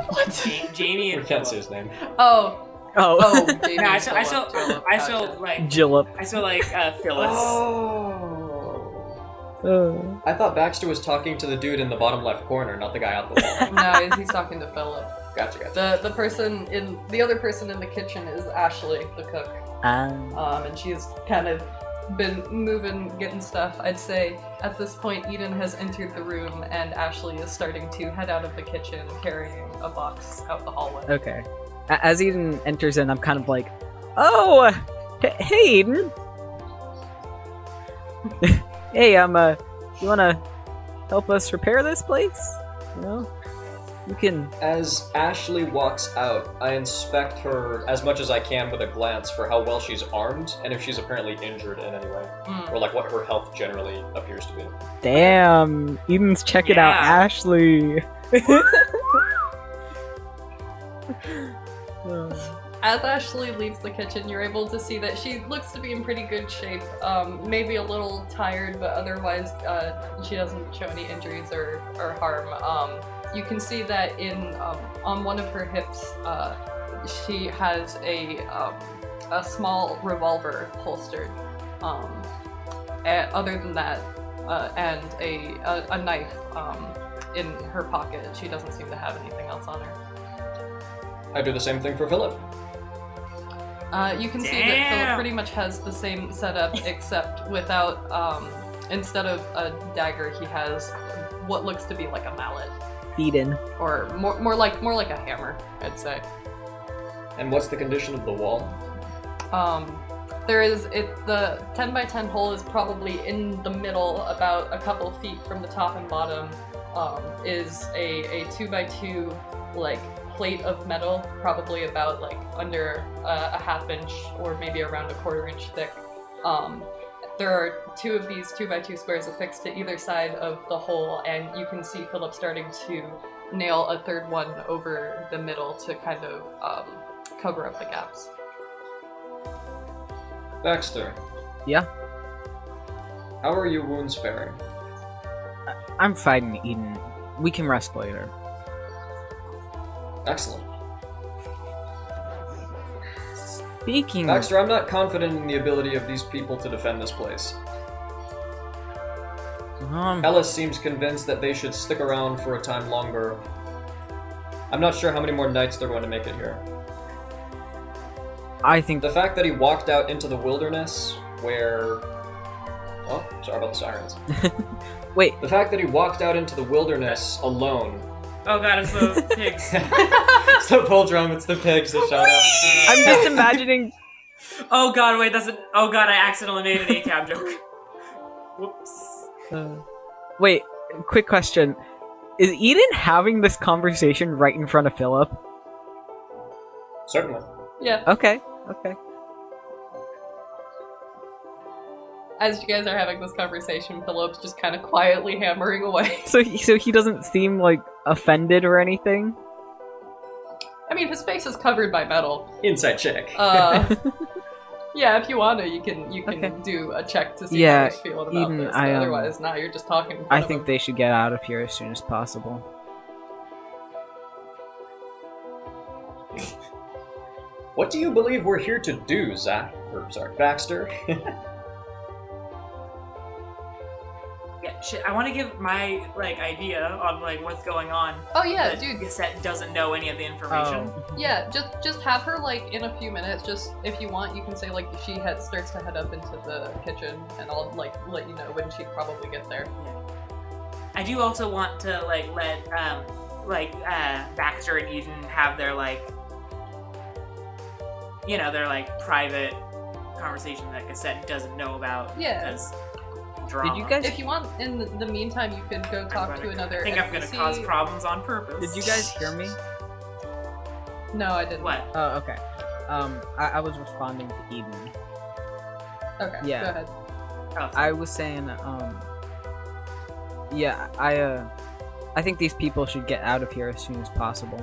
What? Jamie and We can't say Philip. his name. Oh, Jamie. No, I still like Jillip. Phyllis. I thought Baxter was talking to the dude in the bottom left corner, not the guy out the wall. No, he's talking to Philip. Gotcha. The other person in the kitchen is Ashley, the cook. And she's kind of been moving, getting stuff. I'd say at this point Eden has entered the room and Ashley is starting to head out of the kitchen carrying a box out the hallway. Okay. As Eden enters in, I'm kind of like, oh, hey Eden. Hey, you wanna help us repair this place? You know? You can... As Ashley walks out, I inspect her as much as I can with a glance for how well she's armed, and if she's apparently injured in any way. Or like what her health generally appears to be. Damn! Eden's checking out Ashley! As Ashley leaves the kitchen, you're able to see that she looks to be in pretty good shape. Maybe a little tired, but otherwise she doesn't show any injuries or harm. You can see that on one of her hips, she has a small revolver holstered. Other than that, and a knife in her pocket. She doesn't seem to have anything else on her. I do the same thing for Philip. You can see that Philip pretty much has the same setup, except without, instead of a dagger, he has what looks to be like a mallet. Eden. Or more like a hammer, I'd say. And what's the condition of the wall? The 10 by 10 hole is probably in the middle, about a couple feet from the top and bottom. Is a 2 by 2 like plate of metal, probably about like under a half inch or maybe around a quarter inch thick. There are 2 of these 2 by 2 squares affixed to either side of the hole, and you can see Philip starting to nail a third one over the middle to kind of cover up the gaps. Baxter. Yeah? How are your wounds faring? I'm fine, Eden. We can rest later. Excellent. Speaking... Baxter, I'm not confident in the ability of these people to defend this place. Elis seems convinced that they should stick around for a time longer. I'm not sure how many more nights they're going to make it here. I think... The fact that he walked out into the wilderness where... Oh, sorry about the sirens. Wait. The fact that he walked out into the wilderness alone... Oh god, it's the pigs. It's the Bulldrom, it's the pigs that showed up. I'm just imagining... Oh god, wait, oh god, I accidentally made an ACAB joke. Whoops. Wait, quick question. Is Eden having this conversation right in front of Philip? Certainly. Yeah. Okay. As you guys are having this conversation, Philip's just kind of quietly hammering away. So he doesn't seem, like, offended or anything? I mean, his face is covered by metal. Inside check. Yeah, if you want to, you can Okay. do a check to see how he's feeling about Eden, this. But otherwise, you're just talking. I think they should get out of here as soon as possible. What do you believe we're here to do, Baxter? Yeah, shit, I want to give my, idea on, what's going on. Oh yeah, But dude. Geset doesn't know any of the information. Yeah, just have her in a few minutes. Just if you want, you can say she starts to head up into the kitchen, and I'll let you know when she'd probably get there. I do also want to let Baxter and Eden have their their private conversation that Geset doesn't know about. Yeah. Because drama. Did you guys... If you want, in the meantime, you could go talk to another. I think I'm gonna cause problems on purpose. Did you guys hear me? No, I didn't. What? Oh, okay. I was responding to Eden. Okay. Yeah. Go ahead. Oh, I was saying, yeah, I think these people should get out of here as soon as possible.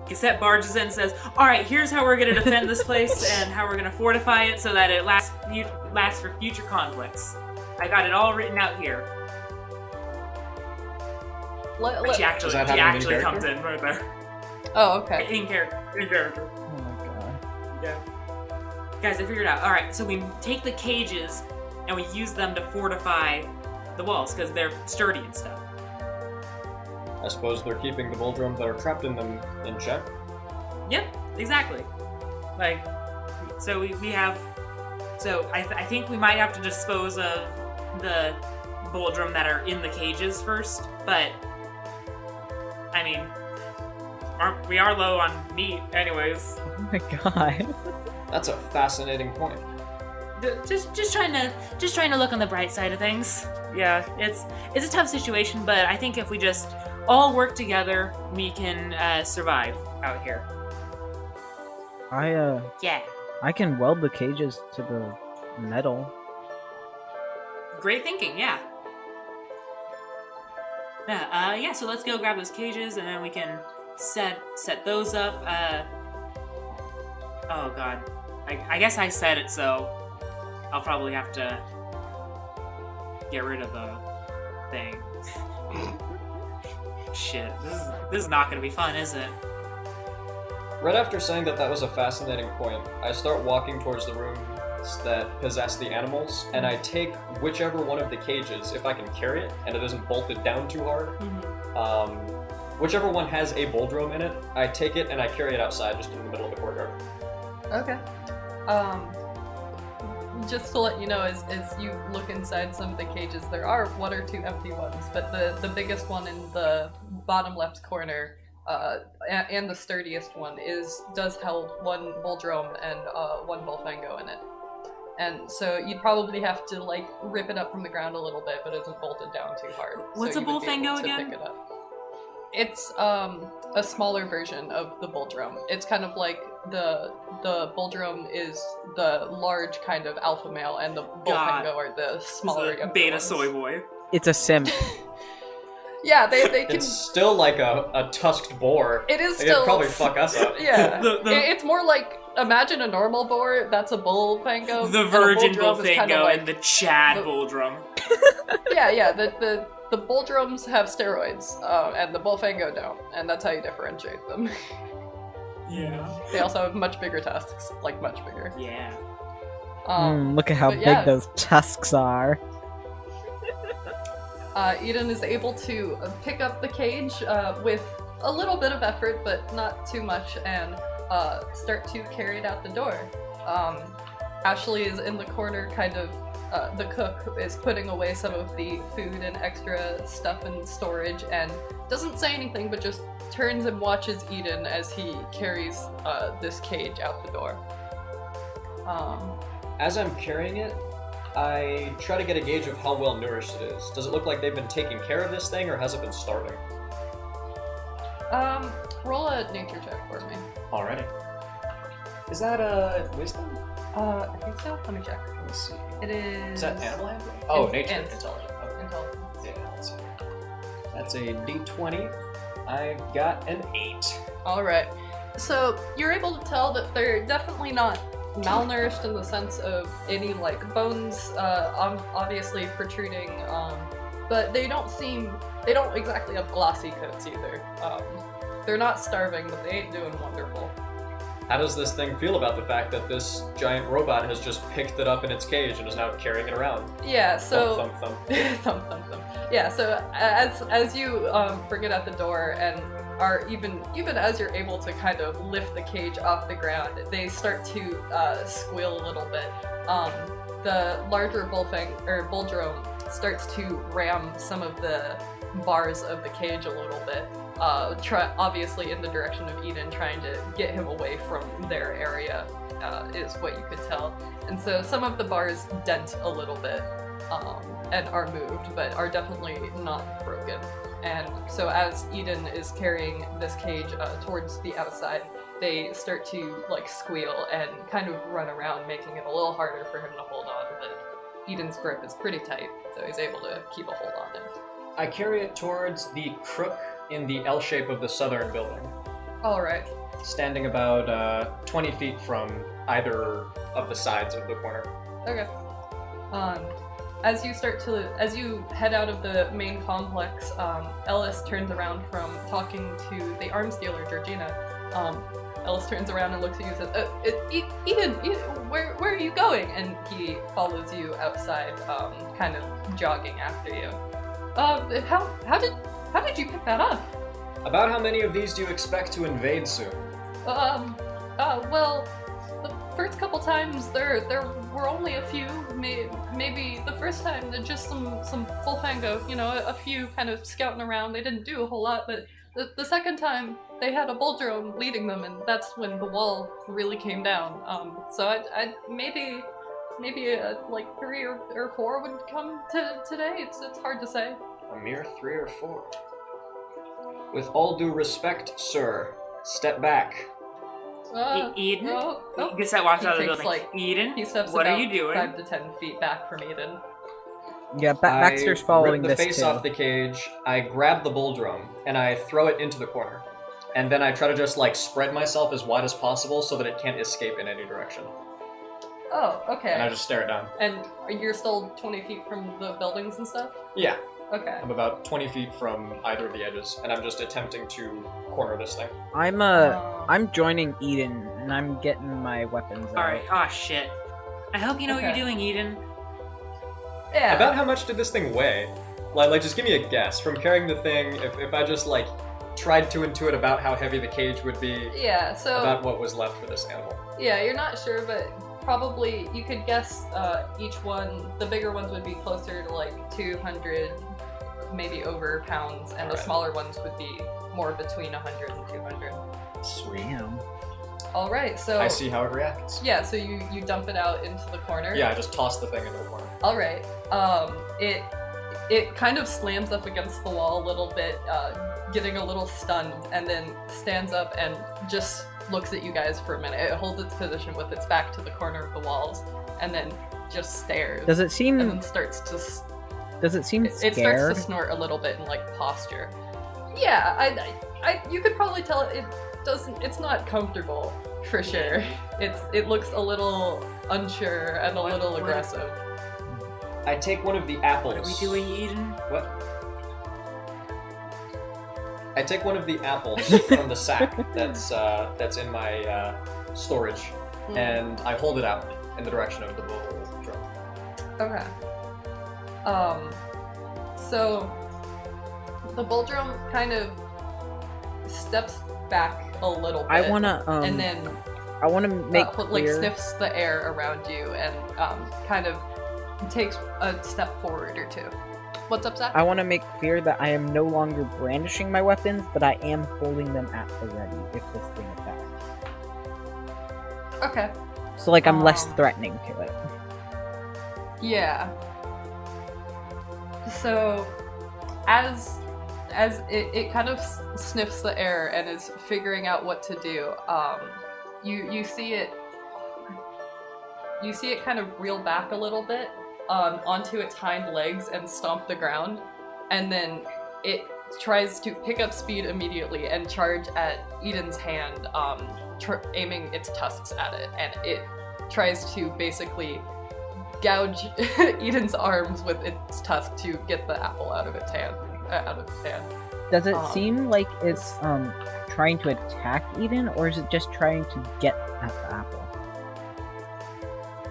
Geset barges in and says, "Alright, here's how we're gonna defend this place and how we're gonna fortify it so that it lasts for future conflicts. I got it all written out here." She actually comes in right there. Oh, okay. In character. Oh my god. Yeah. Guys, I figured it out. Alright, so we take the cages and we use them to fortify the walls because they're sturdy and stuff. I suppose they're keeping the Bulldrom that are trapped in them in check. Yep, exactly. Like, so we have. So I think we might have to dispose of the Bulldrom that are in the cages first, but I mean, we are low on meat, anyways. Oh my god. That's a fascinating point. Just trying to look on the bright side of things. Yeah, it's a tough situation, but I think if we just all work together, we can survive out here. Yeah. I can weld the cages to the metal. Great thinking, yeah. Yeah, so let's go grab those cages and then we can set those up. Oh god. I guess I said it, so I'll probably have to get rid of the thing. Shit, this is not gonna be fun, is it? Right after saying that was a fascinating point, I start walking towards the rooms that possess the animals, and I take whichever one of the cages, if I can carry it, and it isn't bolted down too hard. Whichever one has a Bulldrom in it, I take it and I carry it outside, just in the middle of the courtyard. Okay. Just to let you know, as you look inside some of the cages, there are 1 or 2 empty ones, but the biggest one in the bottom left corner, and the sturdiest one, does hold 1 Bulldrom and 1 Bullfango in it. And so you'd probably have to like rip it up from the ground a little bit, but it isn't bolted down too hard. What's so a Bullfango again? Pick it up. It's a smaller version of the Bulldrom. It's kind of like the Bulldrom is the large kind of alpha male, and the Bullfango are the smaller younger beta ones. soy boy. It's a simp. Yeah, they can. It's still like a tusked boar. It is It'd still probably fuck us up. Yeah, it's more like, imagine a normal boar. That's a Bullfango. The virgin Bullfango and the Chad Bulldrom. Yeah. The Bulldroms have steroids, and the Bullfango don't, and that's how you differentiate them. Yeah. They also have much bigger tusks, like much bigger. Yeah. Look at how big those tusks are. Eden is able to pick up the cage with a little bit of effort, but not too much, and start to carry it out the door. Ashley is in the corner, kind of. The cook is putting away some of the food and extra stuff in storage, and doesn't say anything, but just turns and watches Eden as he carries this cage out the door. As I'm carrying it, I try to get a gauge of how well nourished it is. Does it look like they've been taking care of this thing, or has it been starving? Roll a nature check for me. Alrighty. Is that a wisdom? I think so. Let me check. Let's see. It is. Is that animal? Oh, nature. Intelligence. Okay. Intelligence. Yeah, let's see. That's a d20. I've got an 8. Alright. So, you're able to tell that they're definitely not malnourished in the sense of any, like, bones obviously protruding, but they don't exactly have glossy coats either. They're not starving, but they ain't doing wonderful. How does this thing feel about the fact that this giant robot has just picked it up in its cage and is now carrying it around? Yeah, so... Thump, thump, thump. Thump, thump, thump. Yeah, so as you bring it out the door, and are even as you're able to kind of lift the cage off the ground, they start to squeal a little bit. The larger Bulldrom starts to ram some of the bars of the cage a little bit. Obviously in the direction of Eden, trying to get him away from their area, is what you could tell. And so some of the bars dent a little bit, and are moved, but are definitely not broken. And so as Eden is carrying this cage towards the outside, they start to like squeal and kind of run around, making it a little harder for him to hold on, but Eden's grip is pretty tight, so he's able to keep a hold on it. I carry it towards the crook in the L shape of the southern building. Alright. Standing about 20 feet from either of the sides of the corner. Okay. As you head out of the main complex, Elis turns around from talking to the arms dealer, Georgina. Elis turns around and looks at you and says, Eden, where are you going? And he follows you outside, kind of jogging after you. How did you pick that up. About how many of these do you expect to invade soon? Well, the first couple times there were only a few. Maybe the first time they're just some Bullfango, a few kind of scouting around. They didn't do a whole lot, but the second time they had a Bulldrom leading them, and that's when the wall really came down. So I maybe like 3 or 4 would come today. It's hard to say. A mere 3 or 4. With all due respect, sir, step back. Eden? Oh. Geset walks out of the takes, building. like, Eden, He steps what about are you doing? 5 to 10 feet back from Eden. Yeah, Baxter's following I rip the this face too. off the cage, I grab the Bulldrom, and I throw it into the corner. And then I try to just, spread myself as wide as possible so that it can't escape in any direction. Oh, okay. And I just stare it down. And you're still 20 feet from the buildings and stuff? Yeah, Okay. I'm about 20 feet from either of the edges, and I'm just attempting to corner this thing. I'm joining Eden, and I'm getting my weapons out. Alright, oh shit. I hope you know what Okay. you're doing, Eden. Yeah. About how much did this thing weigh? Just give me a guess. From carrying the thing, if I just, tried to intuit about how heavy the cage would be, Yeah, so... about what was left for this animal. Yeah, you're not sure, but probably you could guess each one. The bigger ones would be closer to 200, maybe over pounds, and the Alright. smaller ones would be more between 100 and 200. Sweet. Damn. All right, so I see how it reacts. yeah, so you dump it out into the corner. Yeah, I just toss the thing into the corner. All right. It kind of slams up against the wall a little bit, getting a little stunned, and then stands up and just looks at you guys for a minute. It holds its position with its back to the corner of the walls, and then just stares. Does it seem? And then starts to Does it seem it scared? starts to snort a little bit in posture. Yeah, I you could probably tell it doesn't. It's not comfortable for sure. It looks a little unsure and a little aggressive. I take one of the apples. What are we doing, Eden? What? I take one of the apples from the sack that's in my storage, and I hold it out in the direction of the Bulldrom. Okay. So the Bulldrom kind of steps back a little bit. I wanna and then I wanna make clear. sniffs the air around you and kind of takes a step forward or two. What's up, Zach? I want to make clear that I am no longer brandishing my weapons, but I am holding them at the ready if this thing attacks. Okay. So I'm less threatening to it. Yeah. So, as it kind of sniffs the air and is figuring out what to do, you see it kind of reel back a little bit onto its hind legs and stomp the ground, and then it tries to pick up speed immediately and charge at Eden's hand, aiming its tusks at it, and it tries to basically gouge Eden's arms with its tusk to get the apple out of its hand. Does it seem like it's trying to attack Eden, or is it just trying to get at the apple?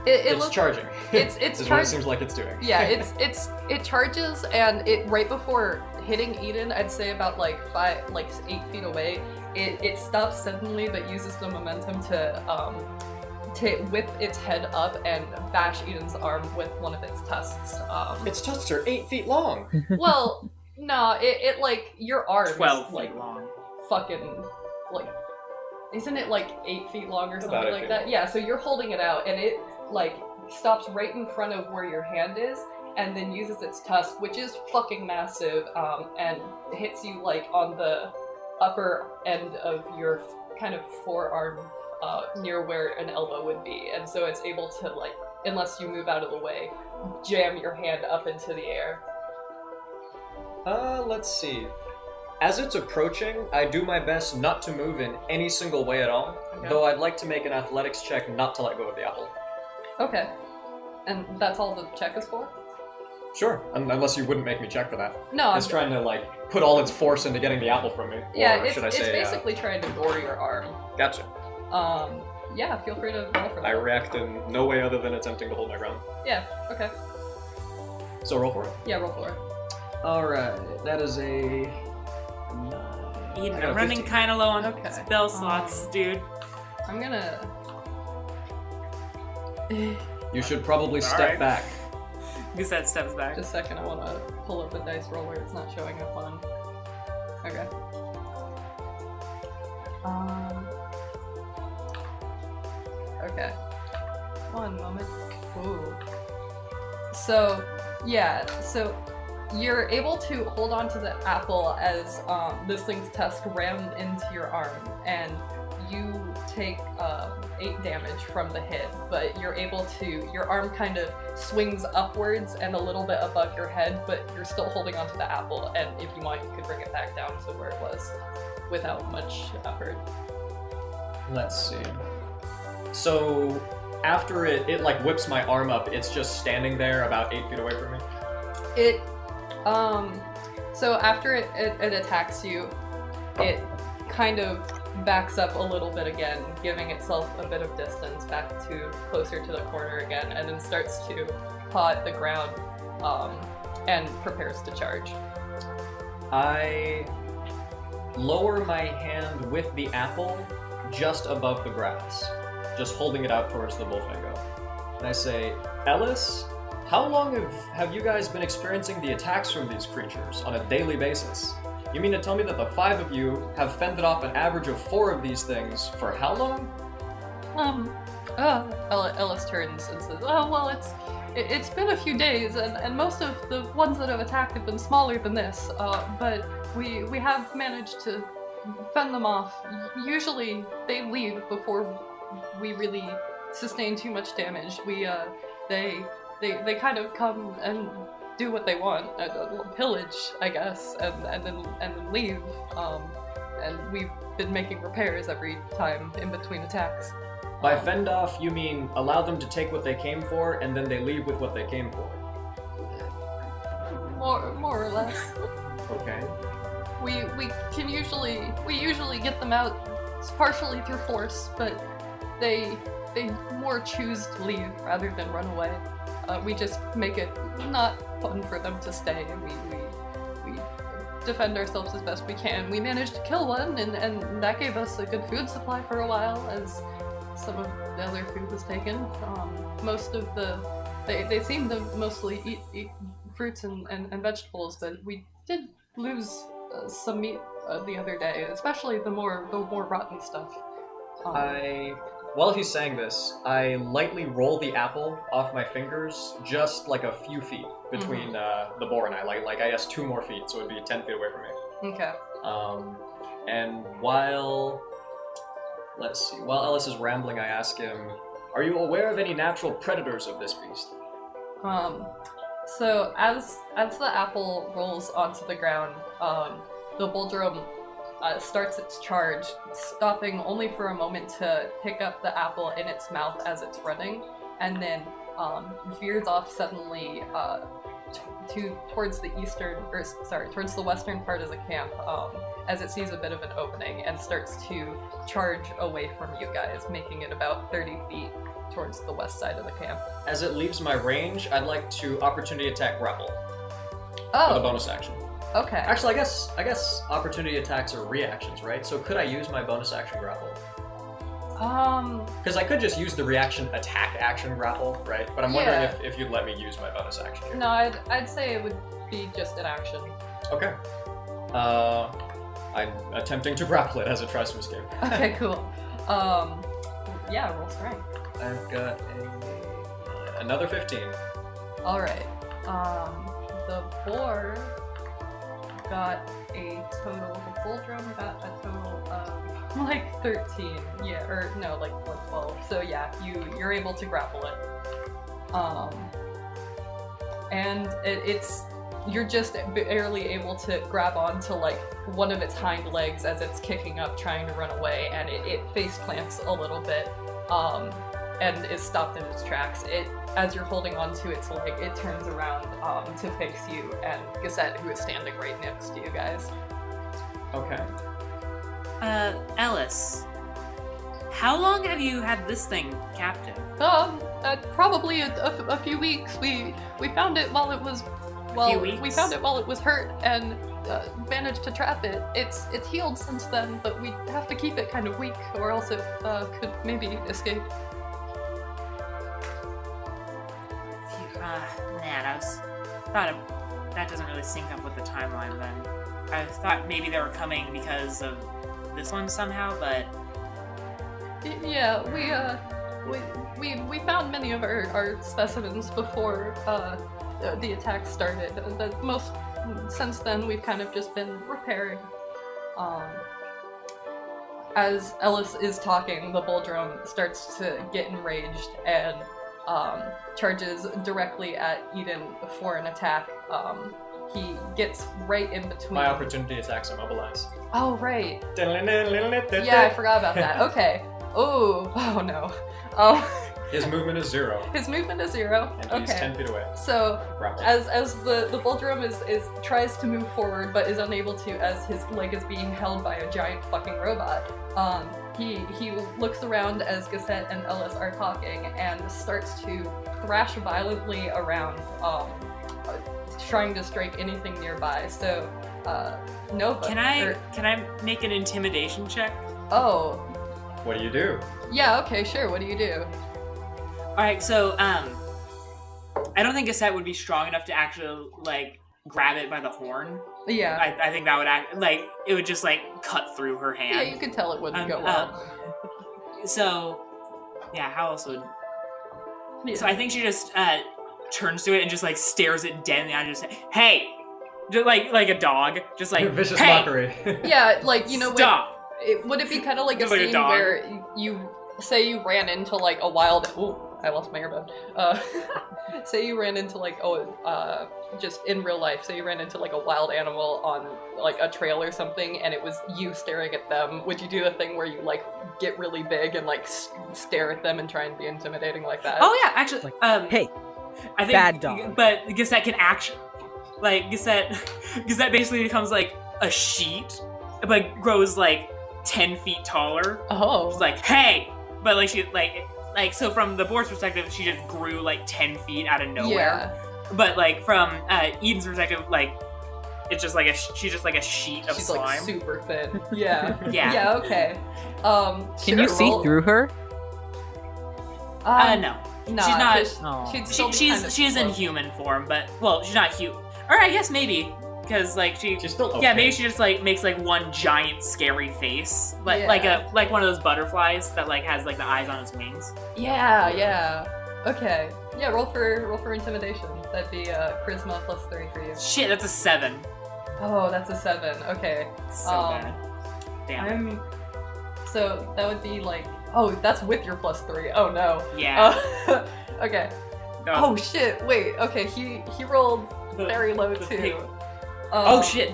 It's charging. It's is what it seems like it's doing. Yeah, it charges, and it right before hitting Eden, I'd say about 8 feet away, it stops suddenly but uses the momentum to whip its head up and bash Eden's arm with one of its tusks. Its tusks are 8 feet long. Well, no, it your arm 12 is feet long. fucking isn't it 8 feet long or something About 8 like feet that? long. Yeah, so you're holding it out, and it stops right in front of where your hand is, and then uses its tusk, which is fucking massive, and hits you on the upper end of your kind of forearm, near where an elbow would be, and so it's able to unless you move out of the way, jam your hand up into the air. Let's see. As it's approaching, I do my best not to move in any single way at all, Okay. though I'd like to make an athletics check not to let go of the apple. Okay. And that's all the check is for? Sure, unless you wouldn't make me check for that. No, It's trying to put all its force into getting the apple from me. yeah, or it's should I say, basically trying to gore your arm. Gotcha. Yeah, feel free to roll for that. I react in no way other than attempting to hold my ground. Yeah, okay. So roll for it. Yeah, roll for it. Alright, that is a Eden, I got I'm a running 15. kind of low on Okay. spell slots, dude. I'm gonna. You should probably step Alright. back. Geset steps back. Just a second, I want to pull up a dice roller. It's not showing up on. Okay. Okay. One moment. Ooh. So, yeah. So, you're able to hold on to the apple as this thing's tusk rammed into your arm, and you take 8 damage from the hit, but you're able to, your arm kind of swings upwards and a little bit above your head, but you're still holding onto the apple, and if you want, you could bring it back down to where it was without much effort. Let's see. So after it like whips my arm up, it's just standing there about 8 feet away from me. So after it attacks you, it kind of backs up a little bit again, giving itself a bit of distance back to closer to the corner again, and then starts to paw at the ground, and prepares to charge. I lower my hand with the apple just above the grass, just holding it out towards the bullfingo. And I say, Elis, how long have you guys been experiencing the attacks from these creatures on a daily basis? You mean to tell me that the 5 of you have fended off an average of 4 of these things for how long? Elis turns and says, "Oh well, it's been a few days, and most of the ones that have attacked have been smaller than this. But we have managed to fend them off. Usually they leave before we really sustain too much damage. They kind of come and do what they want, pillage, I guess, and then leave. And we've been making repairs every time in between attacks." By fend off, you mean allow them to take what they came for, and then they leave with what they came for? More or less. Okay. We usually get them out partially through force, but they more choose to leave rather than run away. We just make it not fun for them to stay. We defend ourselves as best we can. We managed to kill one, and that gave us a good food supply for a while, as some of the other food was taken. Most of they seem to mostly eat fruits and vegetables, but we did lose some meat the other day, especially the more rotten stuff. While he's saying this, I lightly roll the apple off my fingers just like a few feet between the boar and I, like I guess 2 more feet, so it would be 10 feet away from me. Okay. And while Elis is rambling, I ask him, are you aware of any natural predators of this beast? So as the apple rolls onto the ground, the Bulldrom starts its charge, stopping only for a moment to pick up the apple in its mouth as it's running, and then veers off suddenly towards the western part of the camp, as it sees a bit of an opening and starts to charge away from you guys, making it about 30 feet towards the west side of the camp. As it leaves my range, I'd like to opportunity attack grapple with a Oh, bonus action. okay. Actually, I guess opportunity attacks are reactions, right? So could I use my bonus action grapple? Because I could just use the reaction attack action grapple, right? But I'm wondering Yeah. if you'd let me use my bonus action here. No, I'd say it would be just an action. Okay. I'm attempting to grapple it as it tries to escape. Okay, cool. Yeah, roll strength. I've got another 15. Alright. The boar got a total, the Bulldrom got a total of like 13. Yeah, or no, like 12. So yeah, you're able to grapple it. And you're just barely able to grab onto like one of its hind legs as it's kicking up trying to run away, and it face plants a little bit, and is stopped in its tracks. As you're holding onto its leg, it turns around to face you and Geset, who is standing right next to you guys. Okay. Elis, how long have you had this thing captive? Probably a few weeks. We found it while it was Few weeks? we found it while it was hurt, and managed to trap it. It's healed since then, but we have to keep it kind of weak, or else it could maybe escape. Man, that doesn't really sync up with the timeline then. I thought maybe they were coming because of this one somehow, but... Yeah, we found many of our specimens before the attack started. Since then, we've kind of just been repairing. As Elis is talking, the Bulldrom starts to get enraged and charges directly at Eden for an attack. He gets right in between. My opportunity attacks immobilize. Oh, right. Yeah, I forgot about that. Okay. Oh no. His movement is 0. His movement is 0. And he's 10 feet away. So, Grapple. as the Bulldrom is tries to move forward but is unable to as his leg is being held by a giant fucking robot, he looks around as Geset and Elis are talking and starts to thrash violently around, trying to strike anything nearby. So, Nova. Can I make an intimidation check? Oh. What do you do? Yeah, okay, sure. What do you do? Alright, so, I don't think Geset would be strong enough to actually, like, grab it by the horn. Yeah. I think that would it would just, like, cut through her hand. Yeah, you could tell it wouldn't go well. So, yeah, how else would... Yeah. So I think she just, turns to it and just, like, stares it dead in the eye and just say, hey! Just like a dog. Just like, Vicious hey! mockery. Yeah, like, you know, Stop! would it be kind of like a Just like a scene dog. where you say you ran into like a wild... Ooh, I lost my earbud. Say you ran into like, just in real life, say you ran into like a wild animal on like a trail or something and it was you staring at them. Would you do the thing where you like get really big and like stare at them and try and be intimidating like that? Oh yeah, actually, Like, hey, I think, bad dog. But Geset can actually, like, Geset basically becomes like a sheet, but grows like 10 feet taller. Oh. She's like, hey! But like, she, like, so from the board's perspective, she just grew like 10 feet out of nowhere. Yeah. But like, from Eden's perspective, like, it's just like she's just like a sheet of She's slime. like super thin. Yeah. Yeah. Yeah, okay. Can you see through her? No. No, She's not- 'cause Oh. she'd still be kind of She's in close. human form, but, well, she's not human. Or I guess maybe, because like She's still okay. Yeah, maybe she just like makes like one giant scary face, like Yeah. like one of those butterflies that like has like the eyes on its wings. Yeah. Okay. Yeah, roll for intimidation. That'd be charisma plus 3 for you. Shit, that's a 7. Oh, that's a 7. Okay. So bad. Damn. So that would be like, oh, that's with your plus 3. Oh no. Yeah. Okay. No. Oh shit. Wait. Okay. He rolled The- very low the too. pig. Oh shit.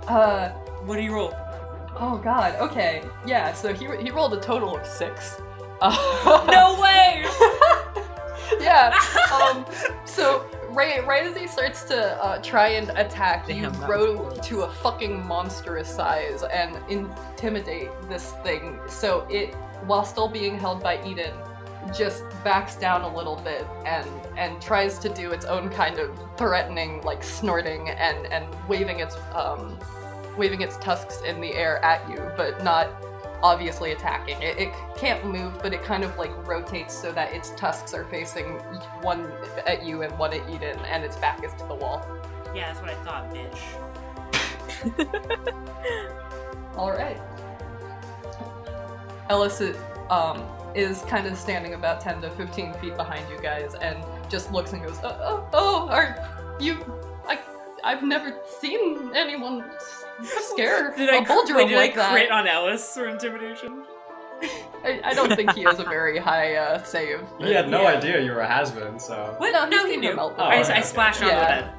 What do you roll? Oh god. Okay. Yeah. So he rolled a total of 6. No way. Yeah. So right as he starts to try and attack, you Damn, that grow was close. to a fucking monstrous size and intimidate this thing. So it, while still being held by Eden, just backs down a little bit and tries to do its own kind of threatening, like snorting and waving its tusks in the air at you, but not obviously attacking. It can't move, but it kind of like rotates so that its tusks are facing one at you and one at Eden, and its back is to the wall. Yeah, that's what I thought, bitch. All right. Elis is kind of standing about 10 to 15 feet behind you guys and just looks and goes, are you... I've never seen anyone scare Did a I Bulldrom did like I that. crit on Ellis for intimidation? I don't think he has a very high save. He had no Yeah. idea you were a has-been, so... What? No, No, he's he seen knew. them out Oh, there. right, I okay. splashed onto Yeah. the bed.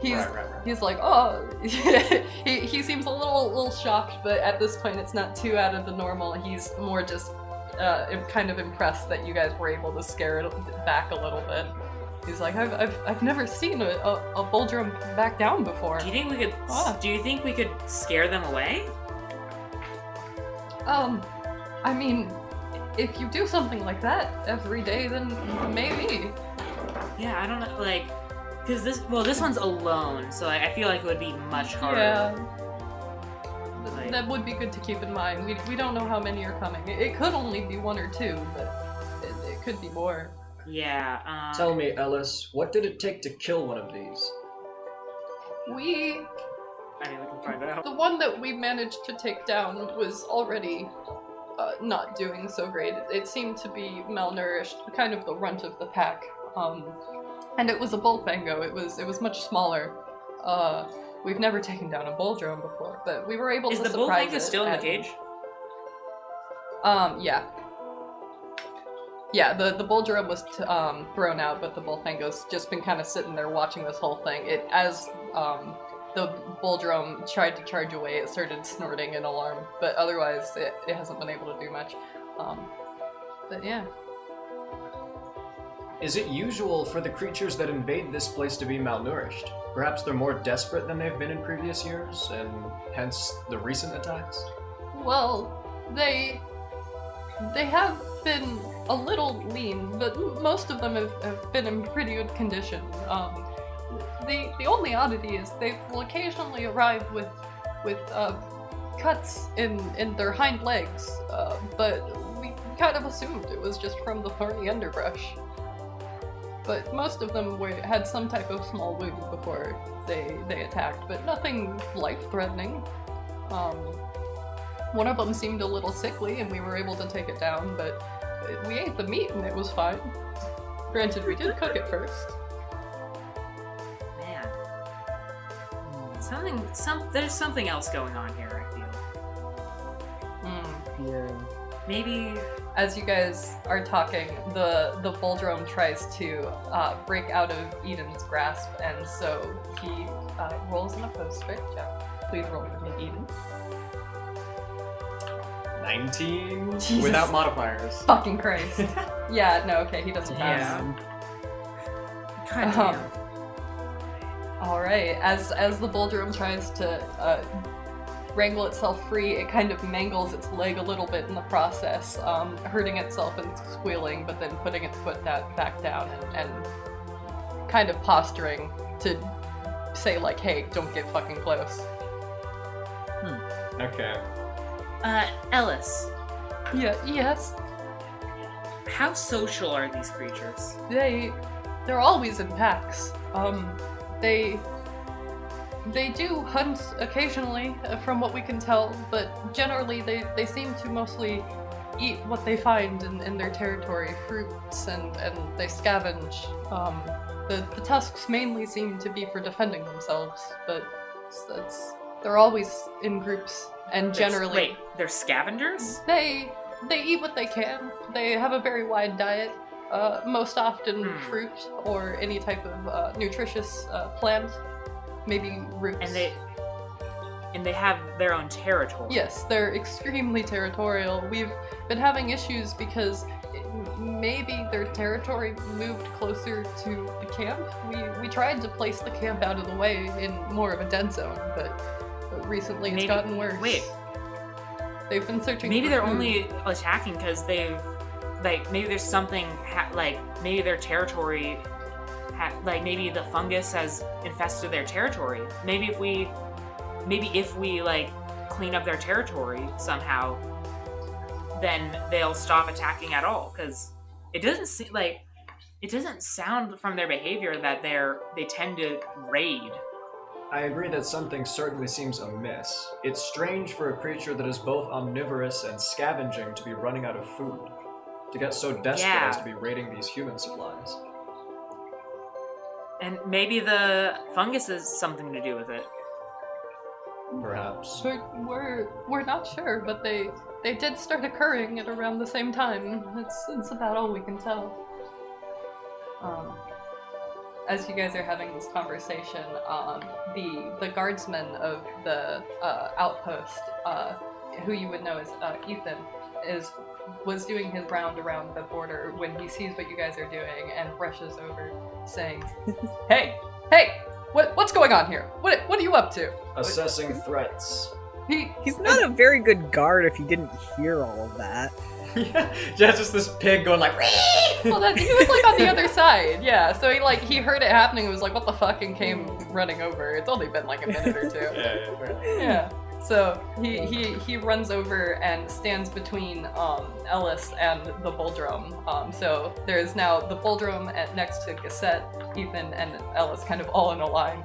He's Right. he's like, oh, he seems a little shocked, but at this point it's not too out of the normal. He's more just kind of impressed that you guys were able to scare it back a little bit. He's like, I've never seen a Bulldrom back down before. Do you think we could? Ah. Do you think we could scare them away? I mean, if you do something like that every day, then maybe. Yeah, I don't know. Like, Because this one's alone, so like, I feel like it would be much harder. Yeah. Like- That would be good to keep in mind. We don't know how many are coming. It could only be 1 or 2, but it could be more. Yeah. Tell me, Elis, what did it take to kill one of these? I mean, we can find out. The one that we managed to take down was already not doing so great. It seemed to be malnourished, kind of the runt of the pack. And it was a bullfango. It was much smaller. We've never taken down a bulldrom before, but we were able to surprise it. Is the bullfango still in the cage? Yeah. Yeah, the bulldrom was thrown out, but the bullfango's just been kind of sitting there watching this whole thing. As the bulldrom tried to charge away, it started snorting in alarm, but otherwise it hasn't been able to do much. But yeah. Is it usual for the creatures that invade this place to be malnourished? Perhaps they're more desperate than they've been in previous years, and hence the recent attacks? Well, they have been a little lean, but most of them have been in pretty good condition. The only oddity is they will occasionally arrive with cuts in their hind legs, but we kind of assumed it was just from the thorny underbrush. But most of them had some type of small wound before they attacked, but nothing life-threatening. One of them seemed a little sickly, and we were able to take it down, but we ate the meat and it was fine. Granted, we did cook it first. Man. There's something else going on here, I feel. Yeah. Maybe... As you guys are talking, the bulldrom tries to break out of Eden's grasp, and so he rolls an opposed strength check. Please roll with me, Eden. 19? Jesus. Without modifiers. Fucking Christ. Yeah, no, okay, he doesn't pass. Yeah. God damn. Alright, as the bulldrom tries to wrangle itself free, it kind of mangles its leg a little bit in the process, hurting itself and squealing, but then putting its foot back down and kind of posturing to say, like, hey, don't get fucking close. Okay. Elis, Yeah, yes. how social are these creatures? They're always in packs. They do hunt occasionally, from what we can tell, but generally they seem to mostly eat what they find in their territory, fruits, and they scavenge. The tusks mainly seem to be for defending themselves, but they're always in groups, and generally... Wait, they're scavengers? They eat what they can. They have a very wide diet, most often fruit or any type of nutritious plant. Maybe roots. And they have their own territory. Yes, they're extremely territorial. We've been having issues because maybe their territory moved closer to the camp. We tried to place the camp out of the way in more of a dead zone, but recently it's gotten worse. Wait. They've been searching Maybe for they're food. only attacking because they've... Like, maybe there's something... maybe their territory... maybe the fungus has infested their territory. Maybe if we like clean up their territory somehow, then they'll stop attacking at all. Because it doesn't sound from their behavior that they tend to raid. I agree that something certainly seems amiss. It's strange for a creature that is both omnivorous and scavenging to be running out of food. To get so desperate as to be raiding these human supplies. And maybe the fungus has something to do with it. Perhaps. We're not sure, but they did start occurring at around the same time. It's about all we can tell. As you guys are having this conversation, the guardsman of the outpost, who you would know as Ethan, was doing his round around the border when he sees what you guys are doing and rushes over, saying, "Hey, what's going on here? What are you up to?" Assessing threats. He's not a very good guard if he didn't hear all of that. Yeah, just this pig going like. Well, he was like on the other side, yeah. So he heard it happening and was like, "What the fuck?" and came running over. It's only been like a minute or two. Yeah. So he runs over and stands between Elis and the Bulldrom. So there's now the Bulldrom next to Geset, Ethan, and Elis kind of all in a line.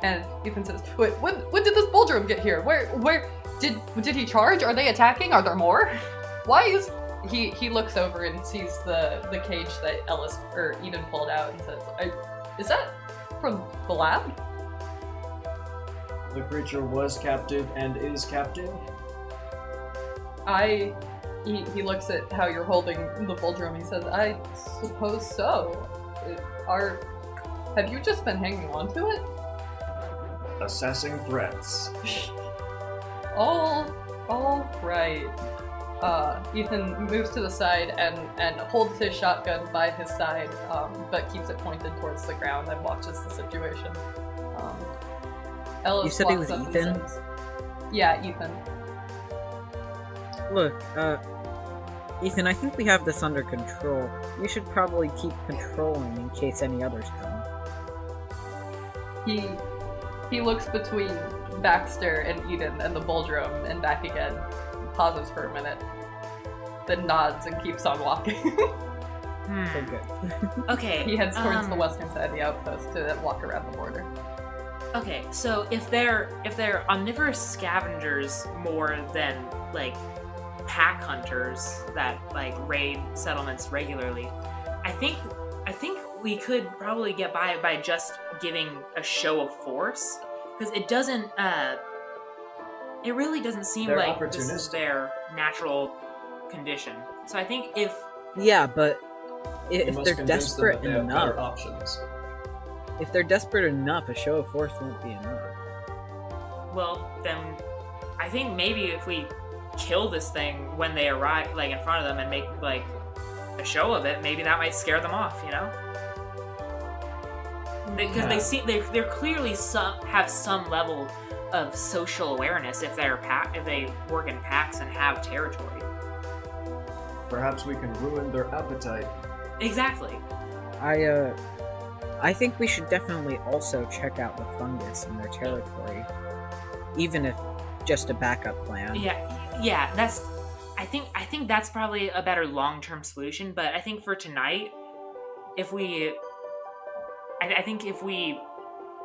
And Ethan says, "Wait, when did this Bulldrom get here? Where did he charge? Are they attacking? Are there more? Why is..." He looks over and sees the cage that Elis or Eden pulled out and says, "Is that from the lab?" The creature was captive and is captive. He looks at how you're holding the Bulldrom. He says, "I suppose so. Have you just been hanging on to it?" Assessing threats. All right. Ethan moves to the side and holds his shotgun by his side, but keeps it pointed towards the ground and watches the situation. Elis You said it walks was up and Ethan? says- Yeah, Ethan. Look, Ethan, I think we have this under control. We should probably keep patrolling in case any others come. He looks between Baxter and Eden and the Bulldrom and back again. Pauses for a minute, then nods and keeps on walking. So good. Okay. He heads towards the western side of the outpost to walk around the border. Okay, so if they're omnivorous scavengers more than like pack hunters that like raid settlements regularly, I think we could probably get by just giving a show of force, because it really doesn't seem They're like this is opportunistic. their natural condition. So I think if Yeah, but You if must they're convince them desperate that they have better enough, options. if they're desperate enough, a show of force won't be enough. well, then I think maybe if we kill this thing when they arrive, like in front of them, and make like a show of it, maybe that might scare them off, you know? Because Yeah. they see they're clearly have some level of social awareness if they work in packs and have territory. Perhaps we can ruin their appetite. Exactly. I think we should definitely also check out the fungus in their territory, even if just a backup plan. Yeah. I think that's probably a better long-term solution. But I think for tonight, I think if we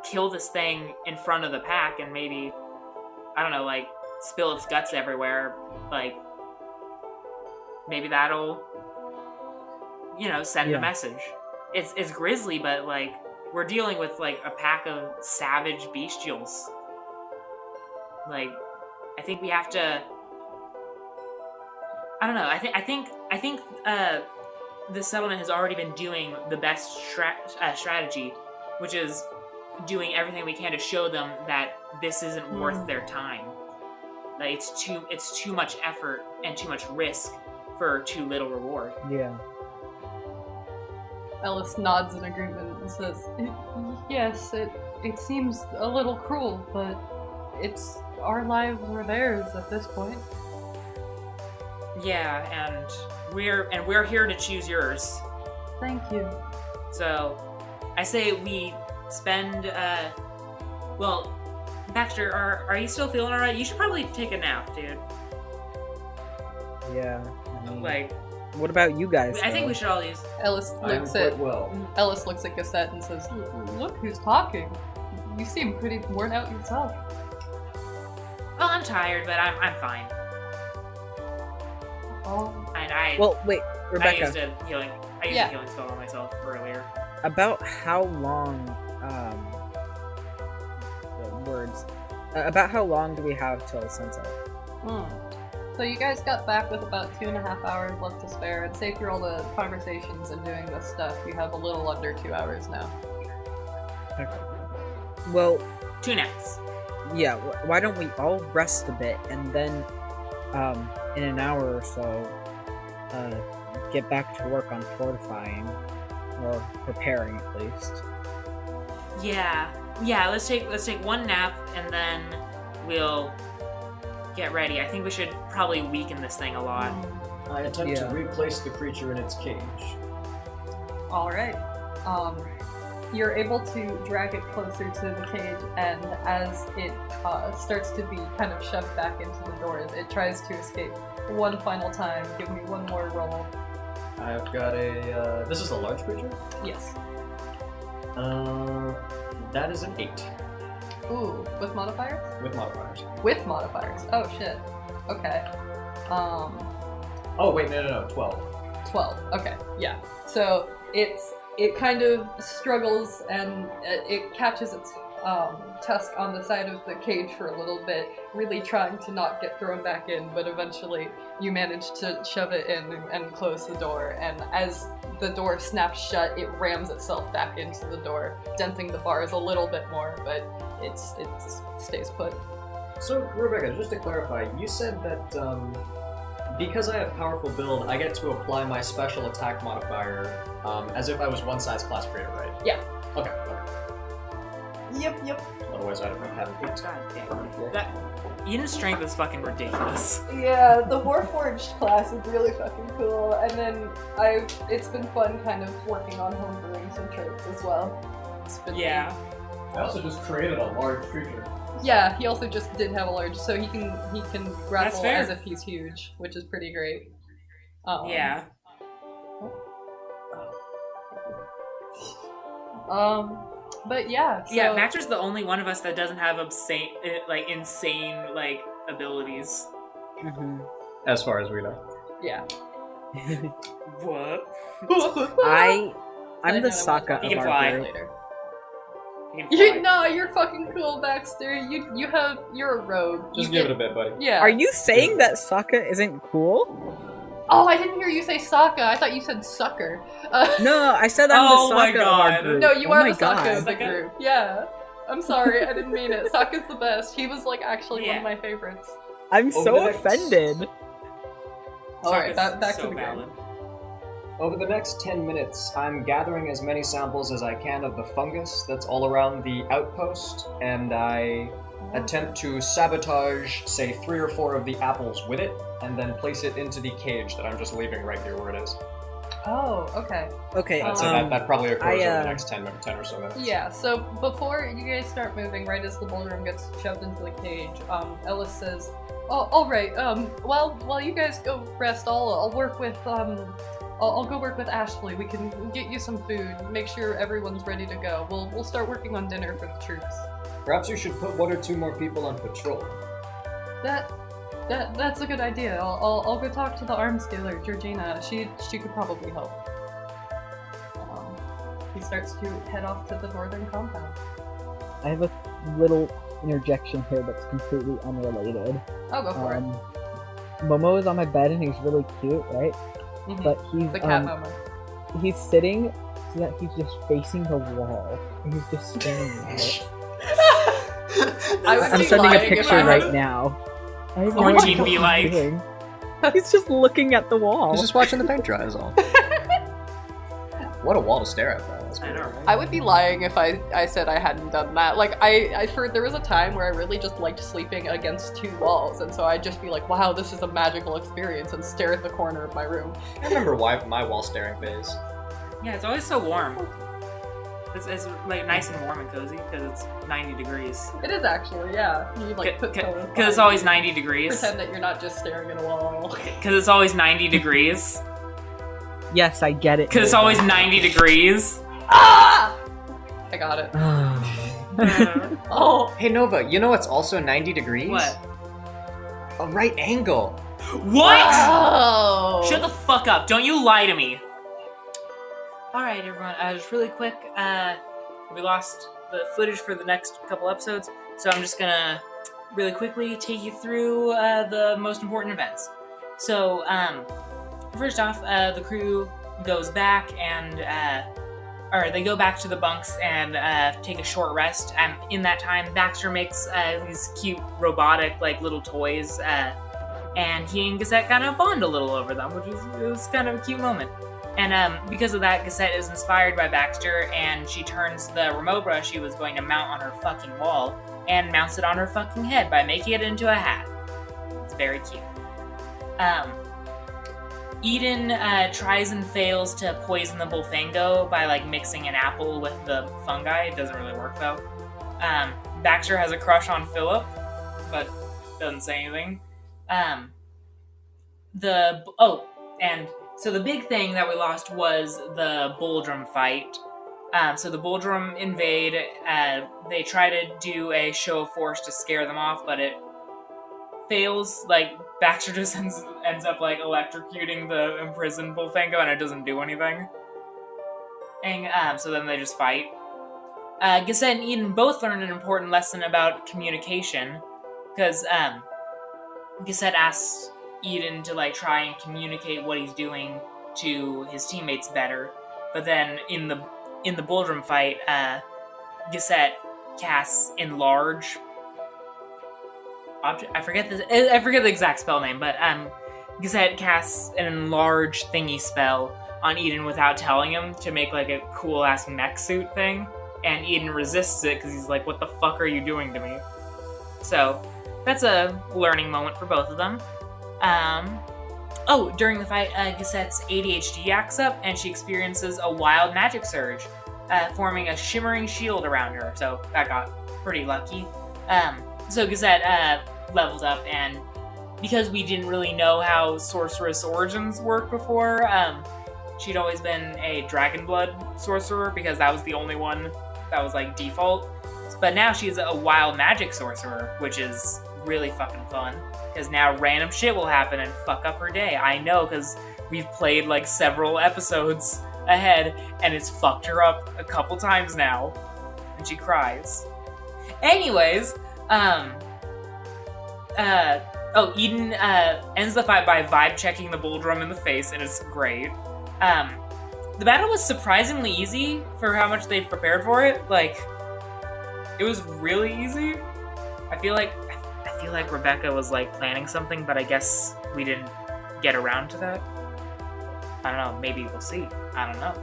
kill this thing in front of the pack and maybe, I don't know, like spill its guts everywhere, like maybe that'll, send a message. It's grisly, but like we're dealing with like a pack of savage bestials. Like, I think we have to. I don't know. I think the settlement has already been doing the best strategy, which is doing everything we can to show them that this isn't worth their time. Like it's too much effort and too much risk for too little reward. Yeah. Elis nods in agreement and says, "Yes, it seems a little cruel, but it's our lives or theirs at this point." Yeah, and we're here to choose yours. Thank you. So, I say we spend. Well, Baxter, are you still feeling alright? You should probably take a nap, dude. Yeah. I mean, Like, what about you guys? I think though? we should all use. Elis I am looks quite at well. Elis looks at Geset and says, "Look who's talking. You seem pretty worn out yourself." Oh, I'm tired, but I'm fine. Oh, And I. Well, wait, I Rebecca. used a healing. I used Yeah. a healing spell on myself earlier. About how long? About how long do we have till sunset? So you guys got back with about 2.5 hours left to spare, and say through all the conversations and doing this stuff, you have a little under 2 hours now. Well, 2 naps. yeah. Why don't we all rest a bit and then, in an hour or so, get back to work on fortifying or preparing at least. Yeah. Let's take 1 nap, and then we'll get ready. I think we should probably weaken this thing a lot. I attempt to replace the creature in its cage. Alright. You're able to drag it closer to the cage, and as it starts to be kind of shoved back into the doors, it tries to escape one final time. Give me one more roll. I've got a... this is a large creature? Yes. That is an 8. Ooh, with modifiers? With modifiers. With modifiers. Oh shit. Okay. Oh wait, no, 12. 12. Okay, yeah. So it kind of struggles and it catches its tusk on the side of the cage for a little bit, really trying to not get thrown back in, but eventually you manage to shove it in and close the door, and as the door snaps shut, it rams itself back into the door, denting the bars a little bit more, but it stays put. So, Rebecca, just to clarify, you said that because I have powerful build, I get to apply my special attack modifier as if I was one size class greater, right? Yeah. Okay. Yep. Otherwise, I'd have had a good God damn. Unit strength is fucking ridiculous. Yeah, the Warforged class is really fucking cool, and then it's been fun kind of working on homebrewing some traits as well. It's been Yeah. I also just created a large creature. Yeah, he also just did have a large, so he can grapple fair. as if he's huge, which is pretty great. Yeah. But yeah. So, Yeah, Baxter's the only one of us that doesn't have insane abilities. Mm-hmm. As far as we know. Yeah. What? I'm the Sokka He of can our fly. group. Later. You can fly. You're fucking cool, Baxter. You're a rogue. Just You give get- it a bit, buddy. Yeah. Are you saying that Sokka isn't cool? Oh, I didn't hear you say Sokka. I thought you said sucker. No, I said I'm Oh the my Sokka of our God. group. No, you Oh are my the Sokka of God. the group. Yeah. I'm sorry, I didn't mean it. Sokka's the best. He was actually one of my favorites. I'm Over so the next- offended. Alright, Sokka's back so to the game. valid. Over the next 10 minutes, I'm gathering as many samples as I can of the fungus that's all around the outpost, and I attempt to sabotage, say, 3 or 4 of the apples with it, and then place it into the cage that I'm just leaving right here where it is. Oh, okay. Okay, I'd say that probably occurs over I, the next 10 or so minutes. Yeah, so before you guys start moving, right as the Bulldrom gets shoved into the cage, Elis says, "Oh, alright, while you guys go rest, I'll work with, I'll go work with Ashley. We can get you some food, make sure everyone's ready to go. We'll start working on dinner for the troops." Perhaps you should put 1 or 2 more people on patrol. That's a good idea. I'll go talk to the arms dealer, Georgina. She could probably help. He starts to head off to the northern compound. I have a little interjection here that's completely unrelated. Oh, go for it. Momo is on my bed and he's really cute, right? Mhm. But he's The cat moment. he's sitting so that he's just facing the wall and he's just staring at it. I would I'm be sending a lying if picture I right had- now. I have What no would idea Gene be he's like? doing. He's just looking at the wall. He's just watching the paint dry is all. What a wall to stare at, though. That's I weird. know, right? I would be lying if I said I hadn't done that. Like, there was a time where I really just liked sleeping against 2 walls, and so I'd just be like, wow, this is a magical experience, and stare at the corner of my room. I remember my wall staring phase. Yeah, it's always so warm. It's like nice and warm and cozy because it's 90 degrees. It is actually, yeah. You like put pillows Because it's behind always you, 90 degrees. Pretend that you're not just staring at a wall. Because it's always 90 degrees. Yes, I get it. Because it's always 90 degrees. Ah! I got it. Oh. Hey, Nova, you know what's also 90 degrees? What? A right angle. What? Oh. Shut the fuck up. Don't you lie to me. Alright, everyone. Just really quick. We lost the footage for the next couple episodes, so I'm just gonna really quickly take you through the most important events. So, first off, the crew goes back and, or they go back to the bunks and take a short rest. And in that time, Baxter makes these cute robotic, like, little toys, and he and Geset kind of bond a little over them, which was kind of a cute moment. And because of that, Geset is inspired by Baxter, and she turns the remote brush she was going to mount on her fucking wall and mounts it on her fucking head by making it into a hat. It's very cute. Eden tries and fails to poison the Bullfango by like mixing an apple with the fungi. It doesn't really work though. Baxter has a crush on Philip, but doesn't say anything. And so the big thing that we lost was the Bulldrom fight. So the Bulldrom invade. They try to do a show of force to scare them off, but it fails. Like Baxter just ends up like electrocuting the imprisoned Bullfango, and it doesn't do anything. And so then they just fight. Geset and Eden both learn an important lesson about communication, because Geset asks Eden to like try and communicate what he's doing to his teammates better, but then in the Bulldrom fight, Geset casts enlarge object. I forget the exact spell name, but Geset casts an enlarge thingy spell on Eden without telling him to make like a cool ass mech suit thing, and Eden resists it because he's like, "What the fuck are you doing to me?" So that's a learning moment for both of them. During the fight, Geset's ADHD acts up, and she experiences a wild magic surge, forming a shimmering shield around her, so that got pretty lucky. So Geset leveled up, and because we didn't really know how sorceress origins work before, she'd always been a dragon blood sorcerer, because that was the only one that was like default. But now she's a wild magic sorcerer, which is really fucking fun, because now random shit will happen and fuck up her day. I know, because we've played like several episodes ahead, and it's fucked her up a couple times now, and she cries. Anyways, Eden ends the fight by vibe checking the Bulldrom in the face, and it's great. The battle was surprisingly easy for how much they prepared for it. Like, it was really easy. I feel like Rebecca was like planning something, but I guess we didn't get around to that. I don't know. Maybe we'll see. I don't know.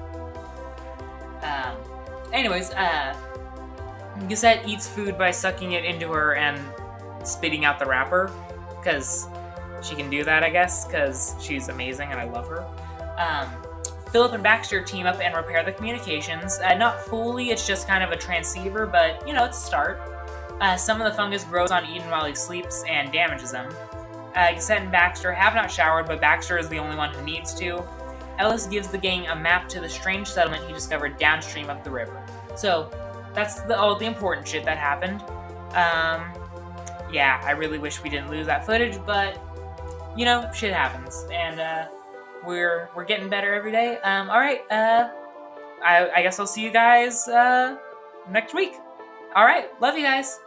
Anyways, Geset eats food by sucking it into her and spitting out the wrapper, because she can do that, I guess, because she's amazing and I love her. Philip and Baxter team up and repair the communications. Not fully, it's just kind of a transceiver, but, you know, it's a start. Some of the fungus grows on Eden while he sleeps and damages him. Geset and Baxter have not showered, but Baxter is the only one who needs to. Elis gives the gang a map to the strange settlement he discovered downstream of the river. So, that's all the important shit that happened. Yeah, I really wish we didn't lose that footage, but, you know, shit happens. And, we're getting better every day. Alright, I guess I'll see you guys, next week. Alright, love you guys.